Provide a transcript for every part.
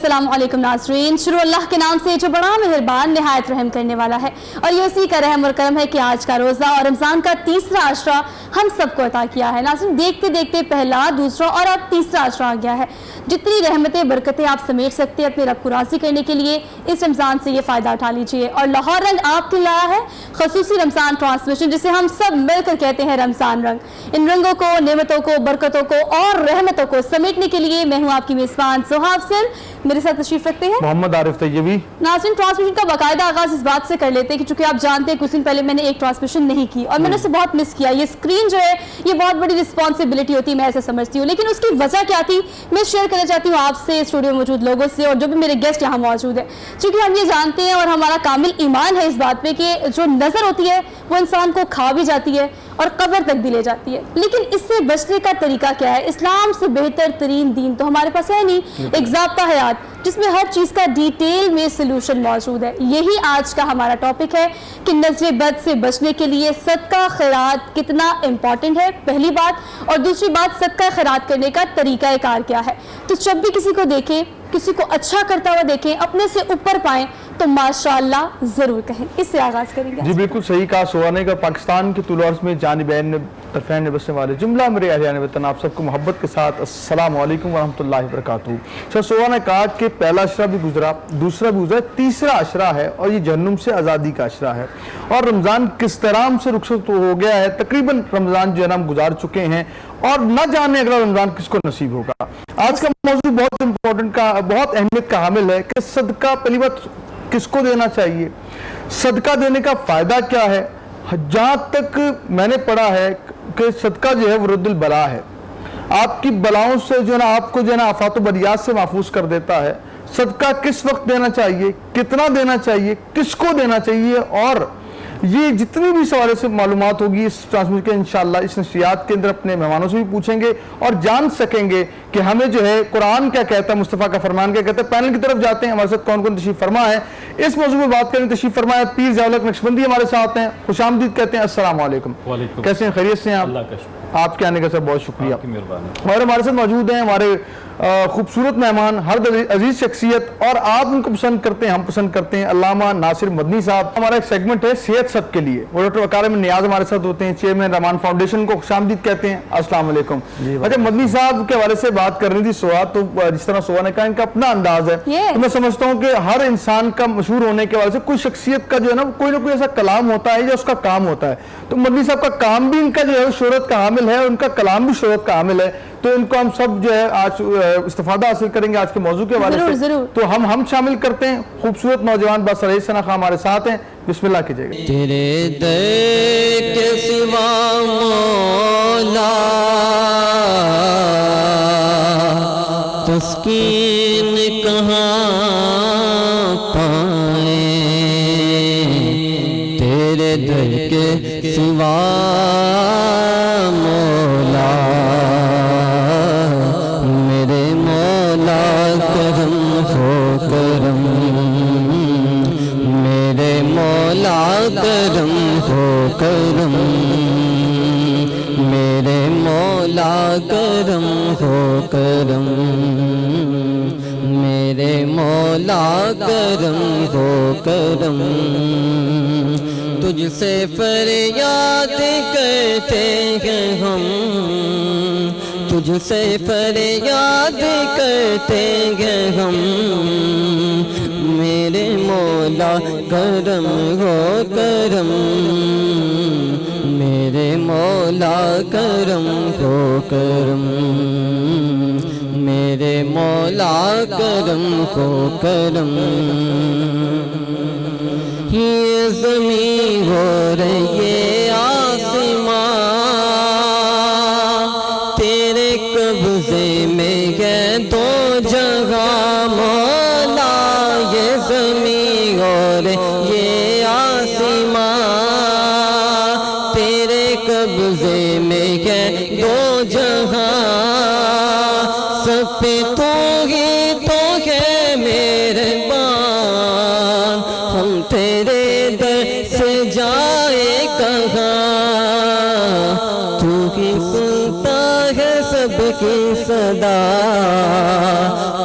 अस्सलाम वालेकुम नाज़रीन। शुरू अल्लाह के नाम से जो बड़ा मेहरबान निहायत रहम करने वाला है, और ये उसी का रहम और करम है कि आज का रोज़ा और रमज़ान का तीसरा अशरा हम सबको अता किया है। नाज़रीन, देखते देखते पहला, दूसरा और अब तीसरा अशरा आ गया है। जितनी रहमतें बरकतें आप समेट सकते हैं अपने रब को राज़ी करने के लिए, इस रमज़ान से ये फ़ायदा उठा लीजिए। और लाहौर रंग आपके लिए लाया है ख़ुसूसी रमज़ान ट्रांसमिशन, जिसे हम सब मिलकर कहते हैं रमज़ान रंग। इन रंगों को, नेमतों को, बरकतों को और रहमतों को समेटने के लिए मैं हूँ आपकी मेज़बान सुहाब सिल। मेरे साथ तशरीफ रखते हैं मोहम्मद आरिफ तैयबी। नाज़रीन, ट्रांसमिशन का बाकायदा आगाज इस बात से कर लेते हैं कि चूंकि आप जानते हैं कुछ दिन पहले मैंने एक ट्रांसमिशन नहीं की और मैंने उसे बहुत मिस किया। ये स्क्रीन जो है ये बहुत बड़ी रिस्पॉन्सिबिलिटी होती है, मैं ऐसा समझती हूँ। लेकिन उसकी वजह क्या थी मैं शेयर करना चाहती हूँ आपसे, स्टूडियो में मौजूद लोगों से और जो भी मेरे गेस्ट यहाँ मौजूद है। चूंकि हम ये जानते हैं और हमारा कामिल ईमान है इस बात पे कि जो नज़र होती है वो इंसान को खा भी जाती है और कब्र तक भी ले जाती है। लेकिन इससे बचने का तरीका क्या है? इस्लाम से बेहतर तरीन दीन तो हमारे पास है नहीं, एक ज़ाब्ता हयात जिसमें हर चीज़ का डिटेल में सलूशन मौजूद है। यही आज का हमारा टॉपिक है कि नज़र बद से बचने के लिए सदका खैरात कितना इम्पॉर्टेंट है, पहली बात। और दूसरी बात, सदका खैरात करने का तरीका कार क्या है। तो जब भी किसी को देखें, किसी को अच्छा करता हुआ देखें, अपने से ऊपर पाएं तो माशाअल्लाह ज़रूर कहें। इससे आगाज़ करेंगे। जी बिल्कुल सही कहा सुहाने का। पाकिस्तान के तुल अर्ज़ में जानिबैन तरफ़ैन में बसने वाले जुमला मेरे अहलियान वतन, आप सबको मोहब्बत के साथ अस्सलाम वालेकुम वरहमतुल्लाहि वबरकातुहू। सर सुहा ने कहा कि पहला अशरा भी गुजरा, दूसरा भी गुजरा, तीसरा अशरा है और ये जहन्नुम से आज़ादी का अशरा है। और रमज़ान किस तरह से रुखसत हो गया है, तकरीबन रमज़ान जो है ना हम गुजार चुके हैं और न जाने अगला रमज़ान किसको नसीब होगा। आज का मौजूद बहुत इंपॉर्टेंट का, बहुत अहमियत का हामिल है कि सदका पहली बात किसको देना चाहिए, सदका देने का फ़ायदा क्या है। जहाँ तक मैंने पढ़ा है कि सदका जो है वो रद्दुल बला है, आपकी बलाओं से जो है ना आपको जो है ना आफात व बलियात से महफूज कर देता है। सदका किस वक्त देना चाहिए, कितना देना चाहिए, किसको देना चाहिए, और ये जितनी भी सवालों से मालूमात होगी इस ट्रांसमिशन के इंशाअल्लाह इस नशरियात के अंदर अपने मेहमानों से भी पूछेंगे और जान सकेंगे कि हमें जो है कुरान क्या कहता है, मुस्तफ़ा का फरमान क्या कहता है। पैनल की तरफ जाते हैं, हमारे साथ कौन कौन तशरीफ फरमा है इस मौजूद में बात करें। तशरीफ फरमाया पीर ज़ियाउल हक नक्शबंदी हमारे साथ हैं, खुशामदीद कहते हैं। अस्सलाम वालेकुम। कैसे हैं, खैरियत से हैं आप? आपके आने का सर बहुत शुक्रिया। और हमारे साथ मौजूद हैं हमारे खूबसूरत मेहमान, हर अजीज शख्सियत, और आप उनको पसंद करते हैं, हम पसंद करते हैं, अल्लामा नासिर मदनी साहब। हमारा एक सेगमेंट है सेहत सबके लिए, वो डॉक्टर वकार में नियाज हमारे साथ होते हैं, चेयरमैन रहमान फाउंडेशन को खुशामदीद कहते हैं। अस्सलाम वालेकुम। अच्छा, मदनी साहब के हवाले से बात कर रही थी सुहा, तो जिस तरह सुहा ने कहा इनका अपना अंदाज है, तो मैं समझता हूँ कि हर इंसान का मशहूर होने के हवाले से कोई शख्सियत का जो है ना कोई ऐसा कलाम होता है जो उसका काम होता है। तो मदनी साहब का काम भी इनका जो है शोहरत का हामिल है, उनका कलाम भी शोहरत का हामिल है। तो इनको हम सब जो है आज इस्तिफादा हासिल करेंगे आज के मौजू के हवाले से। तो हम शामिल करते हैं खूबसूरत नौजवान बासर सना खां हमारे साथ हैं, बिस्मिल्लाह कीजिएगा। तेरे दर के सिवा मौला तस्कीन कहाँ पाए, तेरे दर के सिवा मौला मेरे मौला करम हो करम, मेरे मौला करम हो करम, मेरे मौला करम हो करम, मेरे मौला करम हो करम। तुझसे फरियाद करते हैं हम, तुझसे फरियाद करते हैं हम, मेरे मौला करम हो करम, मेरे मौला करम हो करम, मेरे मौला करम हो करम। ये ज़मीं हो रही है आसमां तेरे कब्ज़े में है दो जगह मौला, ये ज़मीं और ये आसमां तेरे कब्ज़े में है दो जगह, सब पे तो है मेहरबान, हम तेरे दर से जाए कहाँ, तू ही सुनता है सबकी सदा,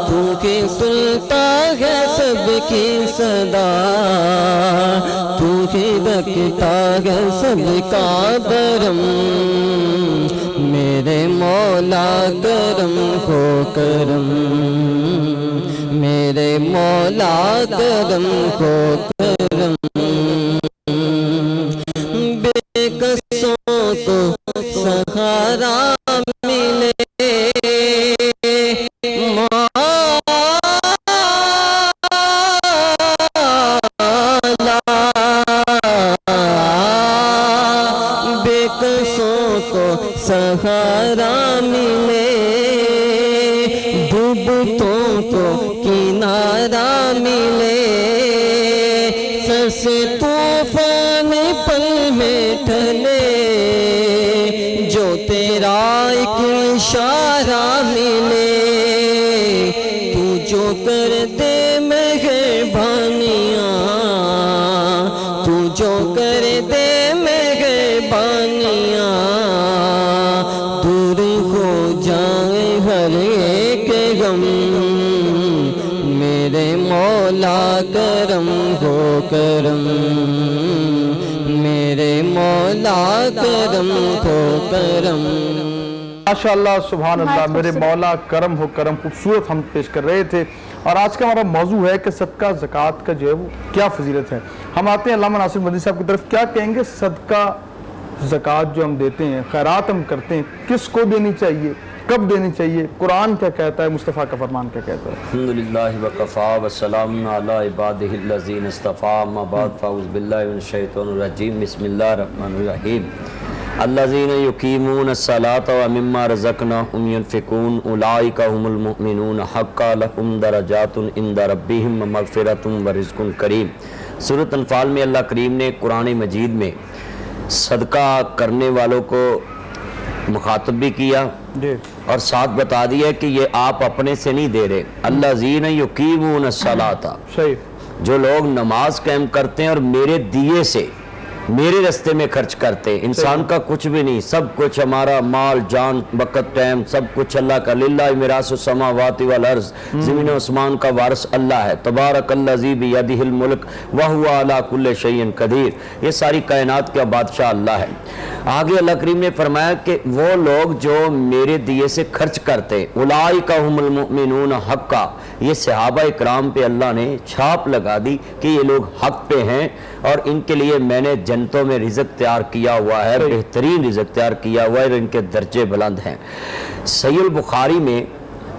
तू ही सुनता सुनता है सबकी सदा, तू ही रखता है सबका भरम। मेरे मौला करम हो करम, मेरे मौला करम हो करम। बेकसों को सहारा मिले, बेकसों को सहारा मिले, डूबतों को किनारा मिले। सर से तूफान पल में ढले, जो तेरा एक इशारा मिले। तू जो कर दे मेहरबानियाँ, तू जो कर दे मेहरबानियाँ, दूर हो जाए हर एक गम। मेरे मौला करम हो करम, मेरे मौला करम हो करम। माशाअल्लाह सुभान अल्लाह, मेरे मौला करम हो करम, खूबसूरत हम पेश कर रहे थे। और आज का हमारा मौजू है कि सदका ज़कात का जो है वो क्या फजीलत है। हम आते हैं अल्लामा नासिर मदनी साहब की तरफ। क्या कहेंगे सदका ज़कात जो हम देते हैं, खैरात हम करते हैं, किसको देनी चाहिए, कब देनी चाहिए, कुरान क्या कहता है, मुस्तफ़ा का फरमान क्या कहता है? अल्हम्दुलिल्लाह व कफ़ा व सलामुन अला इबादिहिल्लज़ीना इस्तफ़ा, अम्मा बाद फ़अऊज़ु बिल्लाहि मिनश शैतानिर रजीम, बिस्मिल्लाहिर रहमानिर रहीम। अल्लज़ीना युक़ीमून अस्सलाता व मिम्मा रज़क़नाहुम युनफ़िक़ून, उलाइका हुमुल मुमिनून हक़्क़ा लहुम दरजातुन इंदा रब्बिहिम व मग़फ़िरतुन व रिज़्क़ुन करीम। सूरत अनफ़ाल में अल्लाह करीम ने कुरान मजीद में सदका करने वालों को मुखातब भी किया और साथ बता दिया कि ये आप अपने से नहीं दे रहे। अल्लज़ीना युक़ीमून अस्सलाता, सही, जो लोग नमाज कायम करते हैं और मेरे दिए से, मेरे रास्ते में खर्च करते हैं। इंसान का कुछ भी नहीं, सब कुछ हमारा माल जान वक़्त टाइम सब कुछ अल्लाह का। लिल्लाहि मिरासुस समावाति वल अर्ज़, ज़मीन और आसमान का वारिस अल्लाह है। तबारकल्लज़ी बियदिहिल मुल्क व हुवा अला कुल्लि शैइन क़दीर, ये सारी कायनात का बादशाह अल्लाह है। आगे अल्लाह करीम ने फरमाया कि वो लोग जो मेरे दिए से खर्च करते, उलाइका हुमुल मुमिनून हक़्क़ा, ये सहाबा इकराम पे अल्लाह ने छाप लगा दी कि ये लोग हक पे हैं और इनके लिए मैंने जन्नतों में रिज़्क़ तैयार किया हुआ है, बेहतरीन रिज़्क़ तैयार किया हुआ है और इनके दर्जे बुलंद हैं। सहीह बुखारी में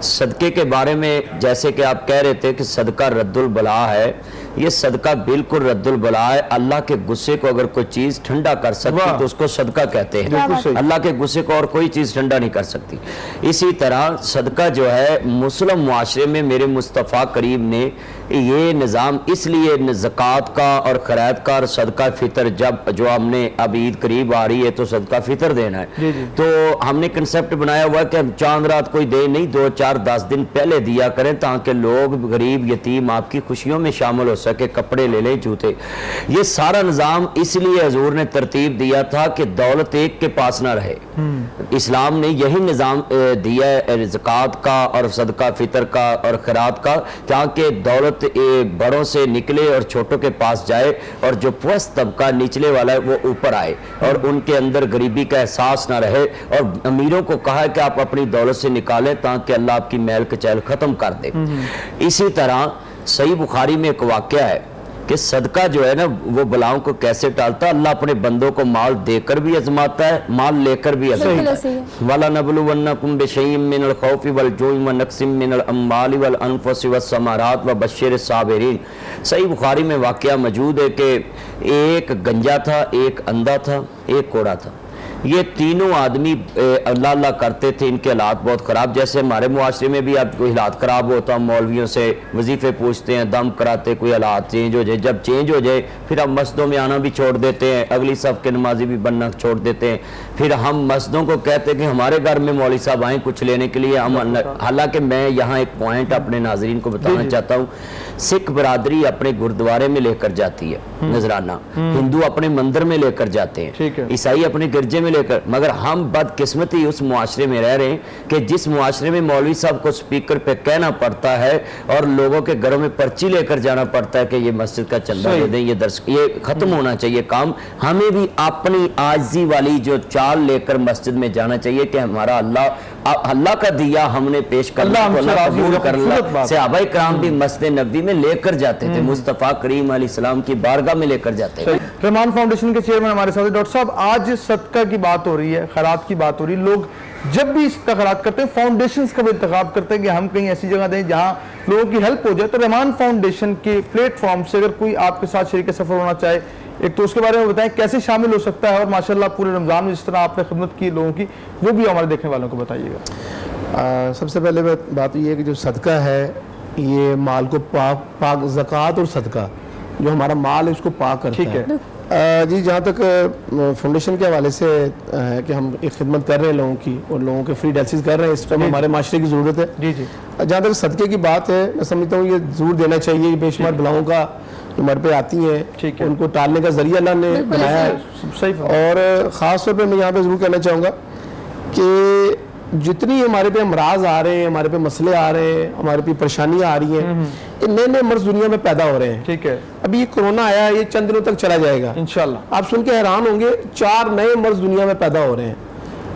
सदक़े के बारे में जैसे कि आप कह रहे थे कि सदका रद्दुल बला है, ये सदका बिल्कुल रद्दुल बला है। अल्लाह के गुस्से को अगर कोई चीज़ ठंडा कर सकती तो उसको सदका कहते हैं। अल्लाह के गुस्से को और कोई चीज़ ठंडा नहीं कर सकती। इसी तरह सदका जो है मुस्लिम मुआशरे में मेरे मुस्तफ़ा करीम ने ये निज़ाम इसलिए ज़कात का और खैरात का और सदका फ़ितर, जब जो हमने अब ईद करीब आ रही है तो सदका फ़ितर देना है, तो हमने कंसेप्ट बनाया हुआ है कि हम चांद रात कोई दे नहीं, 2, 4, 10 दिन पहले दिया करें ताकि लोग गरीब यतीम आपकी खुशियों में शामिल हो सके, कपड़े ले लें, जूते। ये सारा निज़ाम इसलिए हजूर ने तरतीब दिया था कि दौलत एक के पास ना रहे। इस्लाम ने यही निज़ाम दिया है ज़कात का और सदका फ़ितर का और खैरात का, ताकि दौलत बड़ों से निकले और छोटों के पास जाए और जो पुस्त तबका निचले वाला है वो ऊपर आए और उनके अंदर गरीबी का एहसास ना रहे। और अमीरों को कहा है कि आप अपनी दौलत से निकालें ताकि अल्लाह आपकी मैल कचैल ख़त्म कर दे। इसी तरह सही बुखारी में एक वाक़या है कि सदका जो है ना वो बलाओं को कैसे टालता है। अल्लाह अपने बंदों को माल देकर भी आजमाता है, माल लेकर भी आजमाता है। वाला नबलुवन्नकुम बिशैइन मिनल खौफि वल जुइ व नक्सिम मिनल अम्वालि वल अनफुसि वस समरात व बश्शिर साबिरीन। सही बुखारी में वाक़या मौजूद है कि एक गंजा था, एक अंधा था, एक कोड़ा था। ये तीनों आदमी अल्लाह अल्लाह करते थे। इनके हालात बहुत ख़राब, जैसे हमारे मुआशरे में भी अब कोई हालात ख़राब होता, मौलवियों से वजीफ़े पूछते हैं, दम कराते, कोई हालात चेंज हो जाए। जब चेंज हो जाए फिर हम मस्जिदों में आना भी छोड़ देते हैं, अगली सफ़ के नमाजी भी बनना छोड़ देते हैं। फिर हम मस्जिदों को कहते हैं कि हमारे घर में मौलवी साहब आएँ कुछ लेने के लिए। हम हालांकि मैं यहाँ एक पॉइंट अपने नाजरीन को बताना चाहता हूँ। सिख बरादरी अपने गुरुद्वारे में लेकर जाती है नजराना, हिंदू अपने मंदिर में लेकर जाते हैं, ईसाई अपने गिरजे में लेकर, मगर हम बदकिस्मती उस मुआशरे में रह रहे हैं कि जिस मुआशरे में मौलवी साहब को स्पीकर पे कहना पड़ता है और लोगों के घरों में पर्ची लेकर जाना पड़ता है कि ये मस्जिद का चंदा दे दें, ये दर्श, ये खत्म होना चाहिए काम। हमें भी अपनी आजी वाली जो चाल लेकर मस्जिद में जाना चाहिए कि हमारा अल्लाह का दिया हमने पेश करना, अल्लाह कबूल कर ला। सहाबा इकराम भी मस्जिद नबी में लेकर जाते थे, मुस्तफ़ा करीम अलैहिस्सलाम की बारगाह में लेकर जाते थे। रहमान फाउंडेशन के चेयरमैन हमारे साथ हैं। डॉक्टर साहब, आज सदका की बात हो रही है, खैरात की बात हो रही है। लोग जब भी इसका खैरात करते हैं फाउंडेशंस का भी इंतखाब करते हैं कि हम कहीं ऐसी जगह दें जहां लोगों की हेल्प हो जाए। तो रहमान फाउंडेशन के प्लेटफॉर्म से अगर कोई आपके साथ शरीक सफर होना चाहे, एक तो उसके बारे में बताएं कैसे शामिल हो सकता है, और माशाल्लाह पूरे रमजान में जिस तरह आपने खिदमत की लोगों की, वो भी हमारे देखने वालों को बताइएगा। सबसे पहले बात ये है कि जो सदका है ये माल को पाक ज़कात और सदका जो हमारा माल है उसको पाक करता ठीक है। जी, जहाँ तक फाउंडेशन के हवाले से है कि हम एक खिदमत कर रहे हैं लोगों की और लोगों के फ्री डायलिसिस कर रहे हैं, इस टाइम हमारे माशरे की ज़रूरत है। जी जी। जहाँ तक सदक़े की बात है, मैं समझता हूँ ये ज़रूर देना चाहिए। बेशुमार बलाओं का जो हमारे पे आती हैं, ठीक है, उनको टालने का ज़रिया अल्लाह ने बनाया है। सही। और ख़ास तौर पर मैं यहाँ पे ज़रूर कहना चाहूँगा कि जितनी हमारे पे अमराज आ रहे हैं, हमारे पे मसले आ रहे हैं, हमारे पे परेशानियां आ रही हैं, ये नए नए मर्ज दुनिया में पैदा हो रहे हैं। ठीक है। अभी ये कोरोना आया है, ये चंद दिनों तक चला जाएगा इंशाल्लाह। आप सुन के हैरान होंगे, 4 नए मर्ज दुनिया में पैदा हो रहे हैं।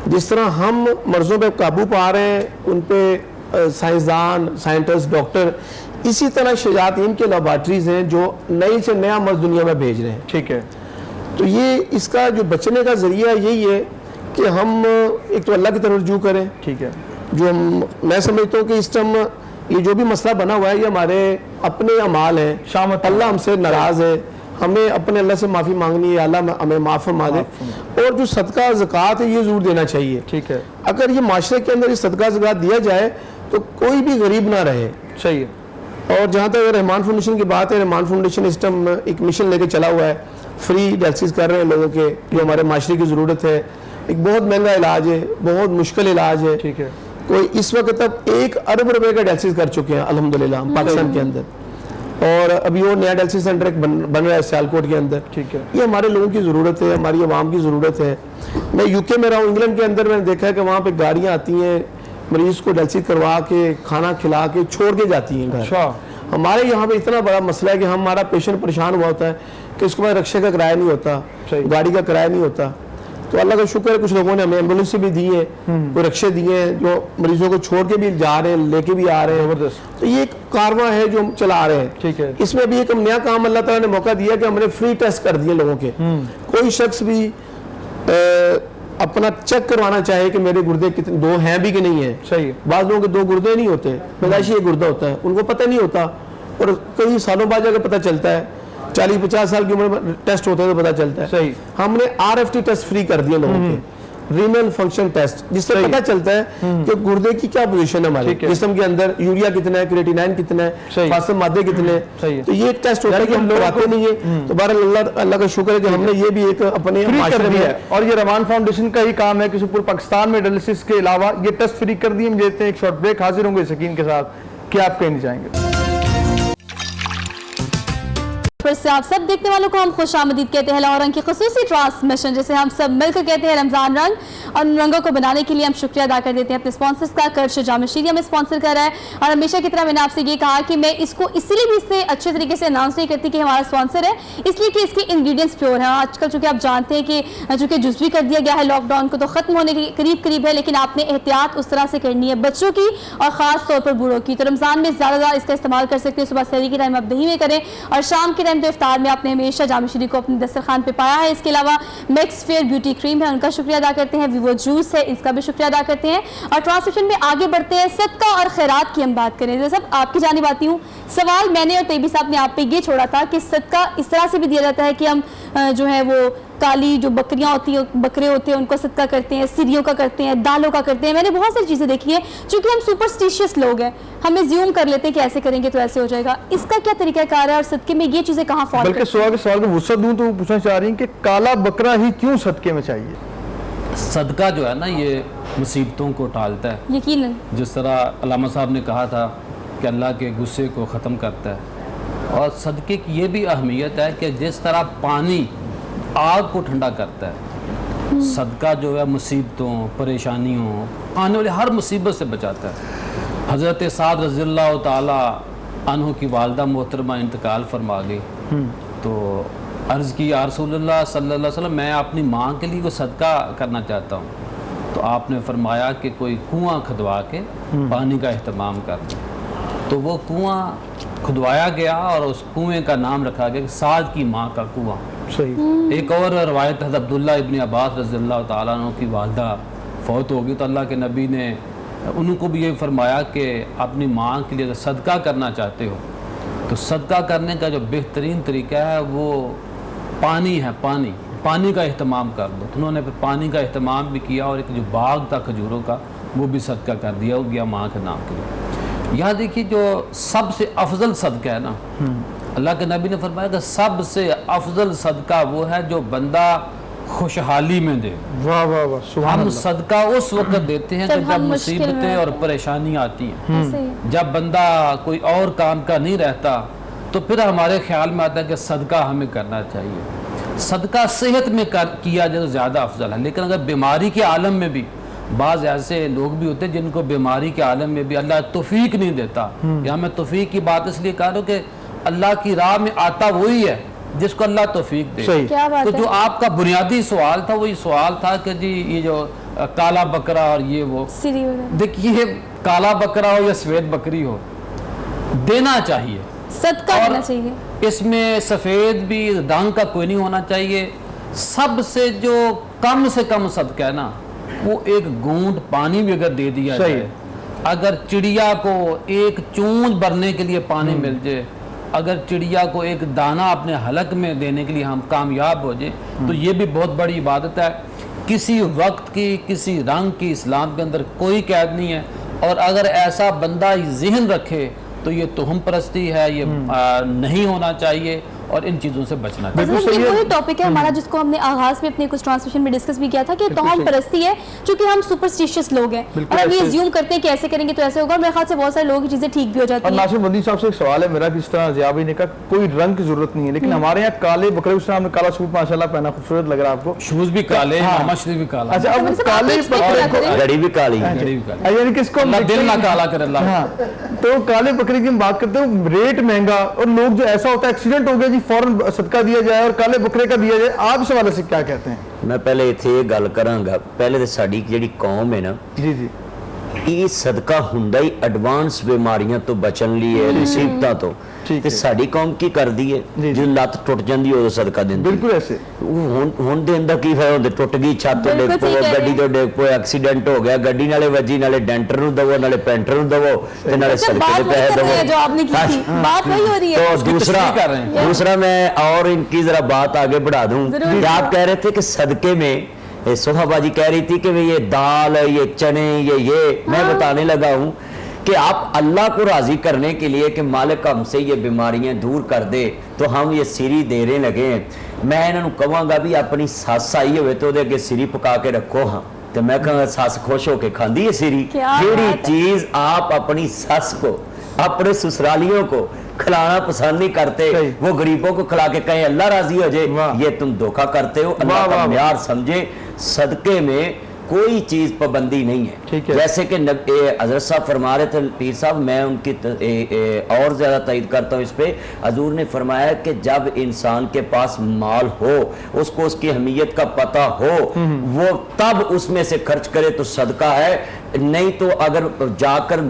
जिस तरह हम मर्जों पे काबू पा रहे हैं, उन पे साइंसदान, साइंटिस्ट, डॉक्टर, इसी तरह शजातीन के लेबॉर्ट्रीज हैं जो नई से नया मर्ज दुनिया में भेज रहे हैं। ठीक है। तो ये इसका जो बचने का जरिया यही है कि हम एक तो अल्लाह की तरफ रुजू करें। ठीक है। जो मैं समझता हूँ कि इस टाइम ये जो भी मसला बना हुआ है ये हमारे अपने अमाल हैं, शामत अल्लाह हमसे नाराज़ है, हमें अपने अल्लाह से माफ़ी मांगनी है, अल्लाह हमें माफ़ फरमा दे। और जो सदका ज़कात है ये ज़रूर देना चाहिए। ठीक है। अगर ये माशरे के अंदर ये सदका ज़कात दिया जाए तो कोई भी गरीब ना रहे। सही है। और जहाँ तक रहमान फाउंडेशन की बात है, रहमान फाउंडेशन इस टाइम एक मिशन लेके चला हुआ है, फ्री डायलिसिस कर रहे हैं लोगों के, जो हमारे माशरे की ज़रूरत है। एक बहुत महंगा इलाज है, बहुत मुश्किल इलाज है। ठीक है। कोई इस वक्त तक 1 अरब रुपए का डायलिसिस कर चुके हैं अल्हम्दुलिल्लाह पाकिस्तान के अंदर, और अभी वो नया डायलिसिस सेंटर एक बन रहा है सियालकोट के अंदर। ठीक है। ये हमारे लोगों की ज़रूरत है, हमारी आवाम की ज़रूरत है। मैं यूके में रहा हूँ, इंग्लैंड के अंदर मैंने देखा है कि वहाँ पे गाड़ियाँ आती हैं, मरीज को डायलिसिस करवा के, खाना खिला के छोड़ के जाती हैं घर। अच्छा। हमारे यहाँ पे इतना बड़ा मसला है कि हमारा पेशेंट परेशान हुआ होता है कि उसके बाद रिक्शे का किराया नहीं होता, गाड़ी का किराया नहीं होता। तो अल्लाह का शुक्र है कुछ लोगों ने हमें एम्बुलेंस भी दी है, कोई रिक्शे दिए हैं जो मरीजों को छोड़ के भी जा रहे हैं, लेके भी आ रहे हैं। तो ये एक कारवां है जो हम चला रहे हैं। ठीक है। इसमें अभी एक नया काम अल्लाह ताला ने मौका दिया कि हमने फ्री टेस्ट कर दिए लोगों के। कोई शख्स भी अपना चेक करवाना चाहे कि मेरे गुर्दे कितने 2 हैं भी कि नहीं है। सही है। बाद लोगों के 2 गुर्दे नहीं होते, पैदाइशी एक गुर्दा होता है, उनको पता नहीं होता, और कई सालों बाद जाकर पता चलता है। 40-50 साल की उम्र में टेस्ट होते हैं तो पता चलता है। सही। हमने RFT टेस्ट फ्री कर दिए लोगों के, रीनल फंक्शन टेस्ट, जिससे पता चलता है कि गुर्दे की क्या पोजीशन है हमारे जिस्म के अंदर, यूरिया कितना है, क्रिएटिनाइन कितना है, फास्फोरस मादे कितने हैं। तो ये एक टेस्ट होता है कि हम लोग आते नहीं है। तो बहरहाल अल्लाह का शुक्र है कि हमने ये भी एक अपने माशरे में है। और ये रहमान फाउंडेशन का ही काम है कि पूरे पाकिस्तान में डायलिसिस के अलावा ये टेस्ट फ्री कर दिए। हम देते हैं एक शॉर्ट ब्रेक, हाजिर होंगे सकीन के साथ, क्या आप कहीं नहीं जाएंगे। फिर से आप सब देखने वालों को हम खुशामदीद कहते हैं। लाहौर रंग की खुसूसी ट्रांसमिशन जिसे हम सब मिलकर कहते हैं रमजान रंग, और उन रंगों को बनाने के लिए हम शुक्रिया अदा कर देते हैं अपने स्पॉन्सर्स का। कर्श जाम शीरी हमें स्पॉन्सर कर रहा है, और हमेशा की तरह मैंने आपसे ये कहा कि मैं इसको इसीलिए भी इससे अच्छे तरीके से अनाउंस नहीं करती कि हमारा स्पॉन्सर है, इसलिए कि इसके इंग्रेडिएंट्स प्योर हैं। आजकल चूँकि आप जानते हैं कि चूँकि जुज़वी कर दिया गया है, लॉकडाउन को तो ख़त्म होने के करीब है, लेकिन आपने एहतियात उस तरह से करनी है बच्चों की और ख़ास तौर पर बूढ़ों की। तो रमज़ान में ज़्यादा इसका इस्तेमाल कर सकते हैं। सुबह सहरी के टाइम आप दही में करें, और शाम के टाइम तो इफ्तार में आपने हमेशा जाम शीरी को अपने दस्तरखान पे पाया है। इसके अलावा मैक्स फेयर ब्यूटी क्रीम है, उनका शुक्रिया अदा करते हैं। विवो जूस है, इसका भी शुक्रिया अदा करते हैं। और ट्रांसलेशन में आगे बढ़ते हैं, सदका और खैरात की हम बात करें। जैसे सब आपकी जानिब आती हूँ, सवाल मैंने और तैयबी साहब ने आप पे ये छोड़ा था कि सदका इस तरह से भी दिया जाता है कि हम जो है वो काली जो बकरियां होती हैं, बकरे होते हैं, उनको सदका करते हैं, सिरियों का करते हैं, दालों का करते हैं। मैंने बहुत सारी चीज़ें देखी है। चूंकि हम सुपरस्टिशियस लोग हैं, हमें ज्यूम कर लेते हैं कि ऐसे करेंगे तो ऐसे हो जाएगा। इसका क्या तरीकाकार है और सदके में ये चीज़ें कहाँ फॉलो? बल्कि सवाल को वुसअत दूं तो पूछना चाह रही हैं कि काला बकरा ही क्यों सदके में चाहिए? सदका जो है ना ये मुसीबतों को टालता है। यकीनन जिस तरह अल्लामा साहब ने कहा था कि अल्लाह के गुस्से को ख़त्म करता है, और सदके की ये भी अहमियत है कि जिस तरह पानी आग को ठंडा करता है, सदका जो है मुसीबतों, परेशानियों, आने वाली हर मुसीबत से बचाता है। हज़रत साद रज़ियल्लाहु ताला अन्हु की वालदा मोहतरमा इंतकाल फरमा गई, तो अर्ज़ की या रसूलल्लाह सल्लल्लाहु अलैहि वसल्लम मैं अपनी माँ के लिए कोई सदका करना चाहता हूँ। तो आपने फरमाया कि कोई कुआं खुदवा के पानी का अहतमाम कर दो। तो वो कुआं खुदवाया गया और उस कुएं का नाम रखा गया साद की माँ का कुआं। सही। एक और रवायत है अब्दुल्ला इब्न अब्बास रज़ियल्लाहु ताला अन्हु की वालदा फौत हो गई, तो अल्लाह के नबी ने उनको भी ये फरमाया कि अपनी माँ के लिए अगर सदका करना चाहते हो तो सदका करने का जो बेहतरीन तरीका है वो पानी है, पानी का अहतमाम कर दो। तो उन्होंने फिर पानी का अहतमाम भी किया और एक जो बाग था खजूरों का वो भी सदका कर दिया, हो गया माँ के नाम के लिए। यहाँ देखिए जो सबसे अफजल सदका है ना, अल्लाह के नबी ने फरमाया कि सबसे अफजल सदका वो है जो बंदा खुशहाली में दे। वाह वाह वाह, सुभान हम अल्लाह। सदका उस वक्त देते हैं कि जब जब हम मुश्किल में मुसीबतें और होते परेशानी आती हैं। ऐसे ही। जब बंदा कोई और काम का नहीं रहता तो फिर हमारे ख्याल में आता है कि सदका हमें करना चाहिए। सदका सेहत में किया जाए तो ज़्यादा अफजल है, लेकिन अगर बीमारी के आलम में भी बाज़ ऐसे लोग भी होते हैं जिनको बीमारी के आलम में भी अल्लाह तौफीक नहीं देता। या मैं तौफीक की बात इसलिए कह रहा हूँ कि अल्लाह की राह में आता वही है जिसको अल्लाह तौफीक दे। सही। क्या बात तो है। जो आपका बुनियादी सवाल था वही सवाल था कि जी ये जो काला बकरा और ये वो, सीरी वगैरह देखिए काला बकरा हो या सफ़ेद बकरी हो देना चाहिए, सदका और देना चाहिए। इसमें सफ़ेद भी रंग का कोई नहीं होना चाहिए। सबसे जो कम से कम सदका है ना वो एक घूंट पानी भी अगर दे दिया सही। जाए, अगर चिड़िया को एक चूंज भरने के लिए पानी मिल जाए, अगर चिड़िया को एक दाना अपने हलक में देने के लिए हम कामयाब हो जाए तो ये भी बहुत बड़ी इबादत है। किसी वक्त की किसी रंग की इस्लाम के अंदर कोई कैद नहीं है, और अगर ऐसा बंदा जहन रखे तो ये तुहम परस्ती है, ये नहीं होना चाहिए और इन चीज़ों से बचना चाहिए। बिल्कुल हज़रत, सही ये है। वही टॉपिक है हमारा जिसको हमने आगाज में अपने कुछ ट्रांसमिशन में डिस्कस भी किया था कि तोहम परस्ती है, क्योंकि हम सुपरस्टिशियस लोग हैं बिल्कुल और हम ये ऐसे- ज्यूम करते हैं कि ऐसे करेंगे तो ऐसे होगा, और मेरे ख्याल से बहुत सारे लोगों की चीजें ठीक भी हो और जाती हैं। नासिर मदनी साहब से एक सवाल है मेरा कि इस तरह ज़िया भाई ने कहा कोई रंग की जरूरत नहीं है, लेकिन हमारे यहाँ काले बकरे, उस आपने काला सूट माशाल्लाह पहना, खूबसूरत लग रहा है आपको। शूज़ भी काले, हाँ। मोहम्मद शरीफ भी काला, अच्छा, अब मतलब काले आप expect बकरे क्या को करें? घड़ी भी काली। घड़ी भी काली। यानी किसको हम अल्लाह देखते दिल ना हैं- काला करे अल्लाह। हाँ, तो काले बकरे की हम बात करते हैं, रेट महंगा, और लोग जो ऐसा होता है एक्सीडेंट हो गया जी फौरन सदका दिया जाए और काले बकरे का दिया जाए, आप इस हवाले से क्या कहते हैं? मैं पहले इत्थे ਇਹ ਗੱਲ ਕਰਾਂਗਾ, ਪਹਿਲੇ ਤੇ ਸਾਡੀ ਜਿਹੜੀ ਕੌਮ ਹੈ ਨਾ जी जी ਇਹ ਸਦਕਾ ਹੁੰਦਾ ਹੀ ਐਡਵਾਂਸ ਬਿਮਾਰੀਆਂ ਤੋਂ ਬਚਣ ਲਈ ਹੈ, ਮੁਸੀਬਤਾਂ ਤੋਂ। ਠੀਕ ਤੇ ਹੈ। ਸਾਡੀ ਕੌਮ ਕੀ ਕਰਦੀ ਹੈ, ਜੀ। ਜਦੋਂ ਲੱਤ ਟੁੱਟ ਜਾਂਦੀ ਉਦੋਂ ਸਦਕਾ ਦਿੰਦੀ ਹੈ। बिल्कुल ऐसे। ਹੁਣ ਦੇਣ ਦਾ ਕੀ ਫਾਇਦਾ ਹੁੰਦਾ, ਟੁੱਟ ਗਈ ਛੱਤ ਤੋਂ ਬਿਲਕੁਲ ਡਿੱਗ ਠੀਕ ਪਓ, ਹੈ ਗੱਡੀ ਤੋਂ ਡਿੱਗ ਪਓ, ਐਕਸੀਡੈਂਟ ਹੋ ਗਿਆ, ਗੱਡੀ ਨਾਲੇ ਵੱਜੀ, ਨਾਲੇ ਡੈਂਟਰ ਨੂੰ ਦਵੋ, ਨਾਲੇ ਪੈਂਟਰ ਨੂੰ ਦਵੋ, ਤੇ ਨਾਲੇ अच्छा, ਸਦਕੇ बात ਦੇ वही ਪੈਸੇ कर रहे हैं जो दवो। आपने की थी, बात वही हो रही है। तो दूसरा तशरीह कर रहे दूसरा मैं और इनकी जरा बात आगे बढ़ा दूं जरूर। कि आप कह रहे थे कि सदके में सोहा बाजी कह रही थी कि भाई ये दाल, ये चने, ये मैं बताने लगा हूं कि आप अल्लाह को राजी करने के लिए कि मालिक हमसे ये बीमारियां दूर कर दे, तो हम ये सिरी देने लगे हैं। मैं इन्होंने कहूँगा भी अपनी सस आई हुए तो अगे सिरी पका के रखो। हाँ, तो मैं कहूँगा सस खुश होके खांदी है सिरी। क्या जेड़ी बात है। चीज आप अपनी सस को, अपने ससुरालियों को खिलाना पसंद नहीं करते, सही। वो गरीबों को खिला के कहें अल्लाह राजी हो जाए, वाह। ये तुम धोखा करते हो। अल्लाह वाह, का वाह, म्यार समझे, सदके में कोई चीज पाबंदी नहीं है। ठीक है। जैसे कि हजरत साहब फरमा रहे थे, पीर साहब, मैं उनकी और ज्यादा तईद करता हूँ इस पे। हजूर ने फरमाया कि जब इंसान के पास माल हो, उसको उसकी अहमियत का पता हो, वो तब उसमें से खर्च करे तो सदका है, नहीं तो अगर जाकर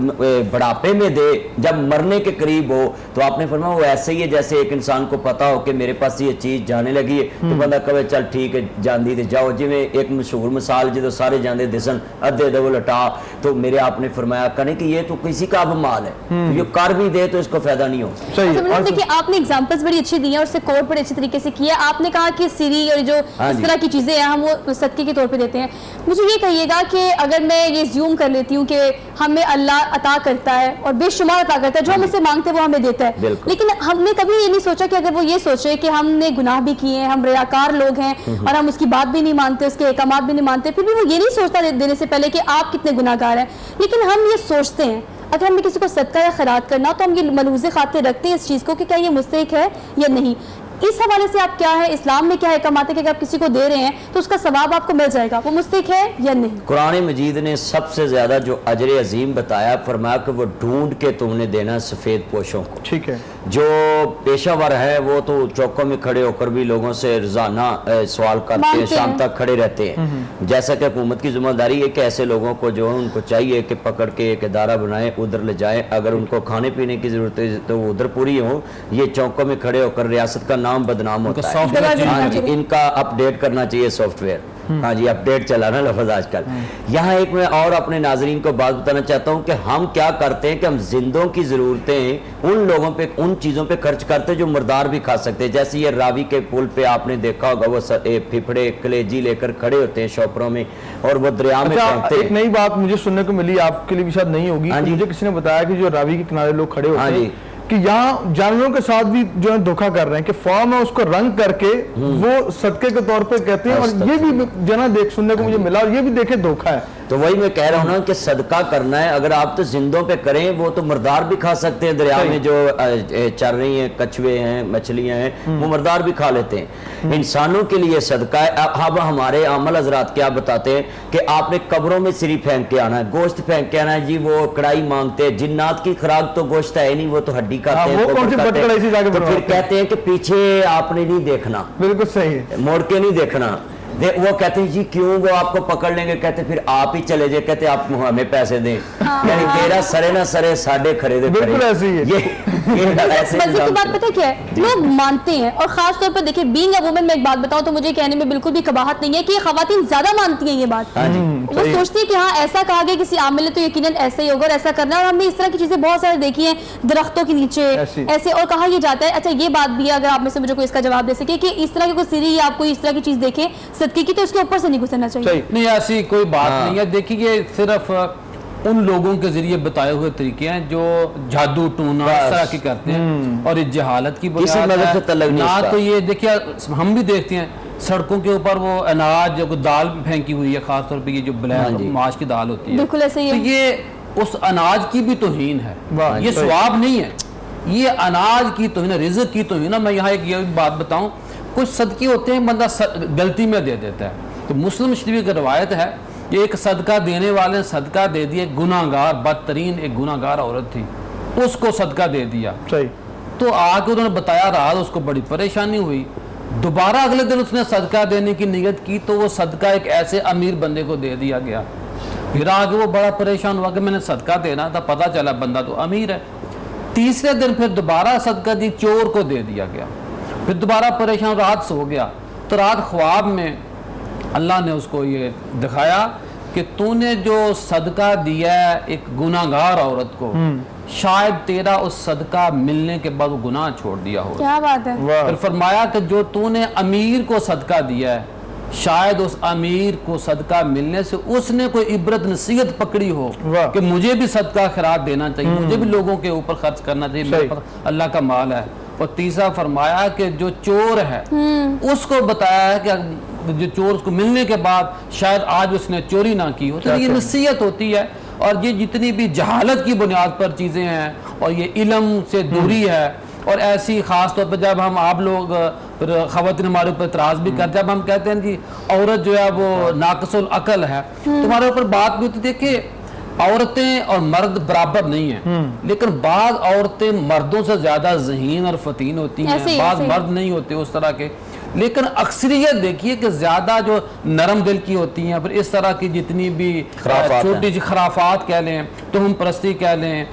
बुढ़ापे में दे, जब मरने के करीब हो, तो आपने फरमाया वो ऐसे ही है जैसे एक इंसान को पता हो कि मेरे पास ये चीज जाने लगी है, तो बंदा कहे चल ठीक है जानी ते जाओ। जिमें एक मशहूर मिसाल, जो सारे जाते दिसन अद्धे दो लटा, तो मेरे आपने फरमाया करें कि ये तो किसी का अब माल है, तो ये कर भी दे तो इसको फायदा नहीं हो। सही अच्छा, है। मतलब और देखिए आपने एग्जांपल्स बड़ी अच्छी दी हैं और उससे कोट बड़े अच्छे तरीके से किया। आपने कहा कि सिरी और जो हाँ इस जी। तरह की चीजें हैं हम वो सदके के तौर पे देते हैं। मुझे ये कहिएगा कि अगर मैं ये ज्यूम कर लेती हूँ कि हमें अल्लाह अता करता है और बेशुमार अता करता है, जो हम उससे मांगते हैं वो हमें देता है, बिल्कुल। लेकिन हमने कभी ये नहीं सोचा कि अगर वो ये सोचे कि हमने गुनाह भी किए हैं, हम रियाकार लोग हैं और हम उसकी बात भी नहीं मानते, उसके अहकामात भी नहीं मानते, फिर भी वो ये नहीं सोचता देने से पहले कि आप कितने गुनाहगार हैं, लेकिन हम ये सोचते हैं अगर हमें किसी को सदका या खैरात करना तो हम ये मलूज़े खातिर रखते हैं इस चीज़ को कि क्या ये मुस्तहिक है या नहीं। اس حوالے سے آپ کیا ہے، اسلام میں کیا حکم آتے ہیں کہ آپ کسی کو دے رہے ہیں تو اس کا ثواب آپ کو مل جائے گا، وہ مستحق ہے یا نہیں؟ قرآن مجید نے سب سے زیادہ جو اجر عظیم بتایا، فرمایا کہ وہ ڈھونڈ کے تم نے دینا سفید پوشوں کو. ٹھیک ہے. جو پیشہ ور ہے وہ تو چوکوں میں کھڑے ہو کر بھی لوگوں سے روزانہ سوال کرتے ہیں، شام تک کھڑے رہتے ہیں. جیسا کہ حکومت کی ذمہ داری ہے کہ ایسے لوگوں کو جو ان کو چاہیے کہ پکڑ کے ایک ادارہ بنائیں، ادھر لے جائیں. اگر ان کو کھانے پینے کی ضرورت ہے تو وہ ادھر پوری ہوں. یہ چوکوں میں کھڑے ہو کر ریاست کا نام بدنام ہوتا ہے. ہاں جی، ان کا اپ ڈیٹ کرنا چاہیے سافٹ ویئر. ہاں جی، اپ ڈیٹ چلا نا لفظ آج کل. یہاں ایک میں اور اپنے ناظرین کو بات بتانا چاہتا ہوں کہ ہم کیا کرتے ہیں کہ ہم زندوں کی ضرورتیں ان لوگوں پہ، ان چیزوں پہ خرچ کرتے ہیں جو مردار بھی کھا سکتے ہیں. جیسے یہ راوی کے پل پہ آپ نے دیکھا ہوگا، وہ پھپڑے کلیجی لے کر کھڑے ہوتے ہیں شاپروں میں اور وہ دریا میں پھینکتے ہیں. ایک نئی بات مجھے سننے کو ملی، آپ کے لیے بھی شاید نہیں ہوگی. مجھے کسی نے بتایا کہ جو راوی کے کنارے لوگ کھڑے ہوتے ہیں کہ یہاں جانوروں کے ساتھ بھی جو ہے دھوکہ کر رہے ہیں کہ فارم ہے اس کو رنگ کر کے وہ صدقے کے طور پہ کہتے ہیں. اور یہ بھی جو ہے نا سننے کو مجھے ملا، اور یہ بھی دیکھے دھوکہ ہے. تو وہی میں کہہ رہا ہوں نا کہ صدقہ کرنا ہے. اگر آپ تو زندوں پہ کریں، وہ تو مردار بھی کھا سکتے ہیں. دریا میں جو چر رہی ہیں، کچھوے ہیں، مچھلیاں ہیں، وہ مردار بھی کھا لیتے ہیں. انسانوں کے لیے صدقہ ہے. اب ہمارے عامل حضرات کیا بتاتے ہیں کہ آپ نے قبروں میں سری پھینک کے آنا ہے، گوشت پھینک کے آنا ہے. جی وہ کڑائی مانگتے ہیں. جنات کی خوراک تو گوشت ہے نہیں، وہ تو ہڈی کھاتے ہیں. تو پھر کہتے ہیں کہ پیچھے آپ نے نہیں دیکھنا. بالکل صحیح ہے، موڑ کے نہیں دیکھنا. وہ کہتے ہیں جی کیوں، وہ آپ کو پکڑ لیں گے. کہتے پھر آپ ہی چلے جائے. کہتے آپ ہمیں پیسے دیں. یعنی تیرا سرے نہ سرے ساڑھے کھڑے دے. بالکل ایسے ہی ہے. مزے کی بات پتہ کیا ہے، لوگ مانتے ہیں. اور خاص طور پر دیکھیں، بینگ اے وومن میں ایک بات بتاؤں تو مجھے کہنے میں بالکل بھی قباحت نہیں ہے کہ یہ خواتین زیادہ مانتی ہیں یہ بات. وہ سوچتی ہے کہ ہاں ایسا کہا گیا کسی عامل نے تو یقیناً ایسا ہی ہوگا اور ایسا کرنا ہے. اور ہم نے اس طرح کی چیزیں بہت سارے دیکھی ہیں درختوں کے نیچے ایسے. اور کہا یہ جاتا ہے، اچھا یہ بات بھی ہے، اگر آپ میں سے مجھے کوئی اس کا جواب دے سکے کہ اس طرح کی کوئی سیری یا آپ کوئی اس طرح کی چیز دیکھیں صدقے کی تو اس کے اوپر سے نہیں گزرنا چاہیے. نہیں، ایسی کوئی بات نہیں ہے. دیکھیے صرف ان لوگوں کے ذریعے بتائے ہوئے طریقے ہیں جو جادو ٹونا اس طرح کی کرتے ہیں اور یہ جہالت کی بنیاد ہے. نہ تو یہ دیکھیے ہم بھی دیکھتے ہیں سڑکوں کے اوپر وہ اناج جو دال پھینکی ہوئی ہے، خاص طور پہ یہ جو بلیک ماش کی دال ہوتی ہے، بالکل ایسے ہی تو یہ اس اناج کی بھی توہین ہے. یہ ثواب نہیں ہے، یہ اناج کی توہین ہے، رزق کی توہین ہے. میں یہاں ایک یہ بات بتاؤں، کچھ صدقے ہوتے ہیں بندہ غلطی میں دے دیتا ہے. تو مسلم شریف کی روایت ہے کہ ایک صدقہ دینے والے نے صدقہ دے دیا، گناہگار بدترین ایک گناہگار عورت تھی، اس کو صدقہ دے دیا. تو آ کے انہوں نے بتایا رہا، اس کو بڑی پریشانی ہوئی. دوبارہ اگلے دن اس نے صدقہ دینے کی نیت کی تو وہ صدقہ ایک ایسے امیر بندے کو دے دیا گیا. پھر آگے وہ بڑا پریشان ہوا کہ میں نے صدقہ دینا تھا، پتہ چلا بندہ تو امیر ہے. تیسرے دن پھر دوبارہ صدقہ دی، چور کو دے دیا گیا. پھر دوبارہ پریشان، رات سو گیا تو رات خواب میں اللہ نے اس کو یہ دکھایا کہ تو نے جو صدقہ دیا ہے ایک گناہگار عورت کو، شاید تیرا اس صدقہ ملنے کے بعد وہ گناہ چھوڑ دیا ہو. کیا بات ہے. پھر فرمایا کہ جو تو نے امیر کو صدقہ دیا ہے، شاید اس امیر کو صدقہ ملنے سے اس نے کوئی عبرت نصیحت پکڑی ہو کہ مجھے بھی صدقہ خیرات دینا چاہیے، مجھے بھی لوگوں کے اوپر خرچ کرنا چاہیے، میرے پاس اللہ کا مال ہے. اور تیسرا فرمایا کہ جو چور ہے اس کو بتایا ہے کہ جو چور اس کو ملنے کے بعد شاید آج اس نے چوری نہ کی ہو. تو یہ نصیحت ہوتی ہے. اور یہ جتنی بھی جہالت کی بنیاد پر چیزیں ہیں اور یہ علم سے دوری ہے، اور ایسی خاص طور پر جب ہم آپ لوگ خواتین ہمارے اوپر اعتراض بھی کرتے ہیں، جب ہم کہتے ہیں کہ عورت جو ہے وہ ناقص العقل ہے، تمہارے اوپر بات بھی ہوتی ہے. دیکھیں عورتیں اور مرد برابر نہیں ہیں، لیکن بعض عورتیں مردوں سے زیادہ ذہین اور فتین ہوتی ہیں، بعض مرد نہیں ہوتے اس طرح کے. لیکن اکثریت دیکھیے کہ زیادہ جو نرم دل کی ہوتی ہیں. پھر اس طرح کی جتنی بھی چھوٹی خرافات کہہ لیں، تہم پرستی کہہ لیں،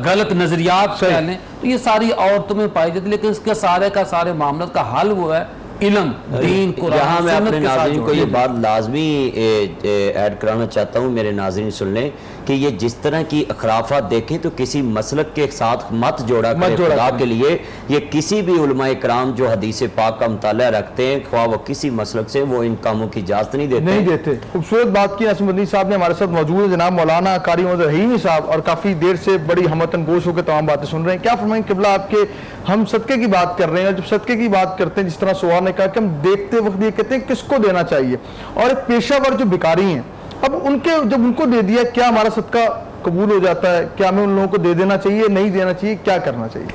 غلط نظریات کہہ لیں، تو یہ ساری عورتوں میں پائی جاتی. لیکن اس کے سارے کا سارے معاملات کا حل وہ ہے علم، دین، قرآن. یہاں میں اپنے ناظرین کو یہ بات لازمی ایڈ کرانا چاہتا ہوں، میرے ناظرین سن لیں کہ یہ جس طرح کی خرافات دیکھیں تو کسی مسلک کے ساتھ مت جوڑا کریں خدا کے لیے. یہ کسی بھی علماء کرام جو حدیث پاک کا مطالعہ رکھتے ہیں، خواہ وہ کسی مسلک سے، وہ ان کاموں کی اجازت نہیں دیتے. خوبصورت بات کی ناصر مدنی صاحب نے ہمارے ساتھ موجود ہے جناب مولانا قاری محمد رحیمی صاحب، اور کافی دیر سے بڑی ہمتن گوش ہو کے تمام باتیں سن رہے ہیں. کیا فرمائیں قبلہ آپ کے؟ ہم صدقے کی بات کر رہے ہیں، اور جب صدقے کی بات کرتے ہیں جس طرح سوار نے کہا کہ ہم دیکھتے وقت یہ کہتے ہیں کس کو دینا چاہیے، اور ایک پیشہ ور جو بیکاری ہیں، اب جب ان کو دے دیا کیا ہمارا صدقہ قبول ہو جاتا ہے؟ کیا ہمیں ان لوگوں کو دے دینا چاہیے، نہیں دینا چاہیے، کیا کرنا چاہیے؟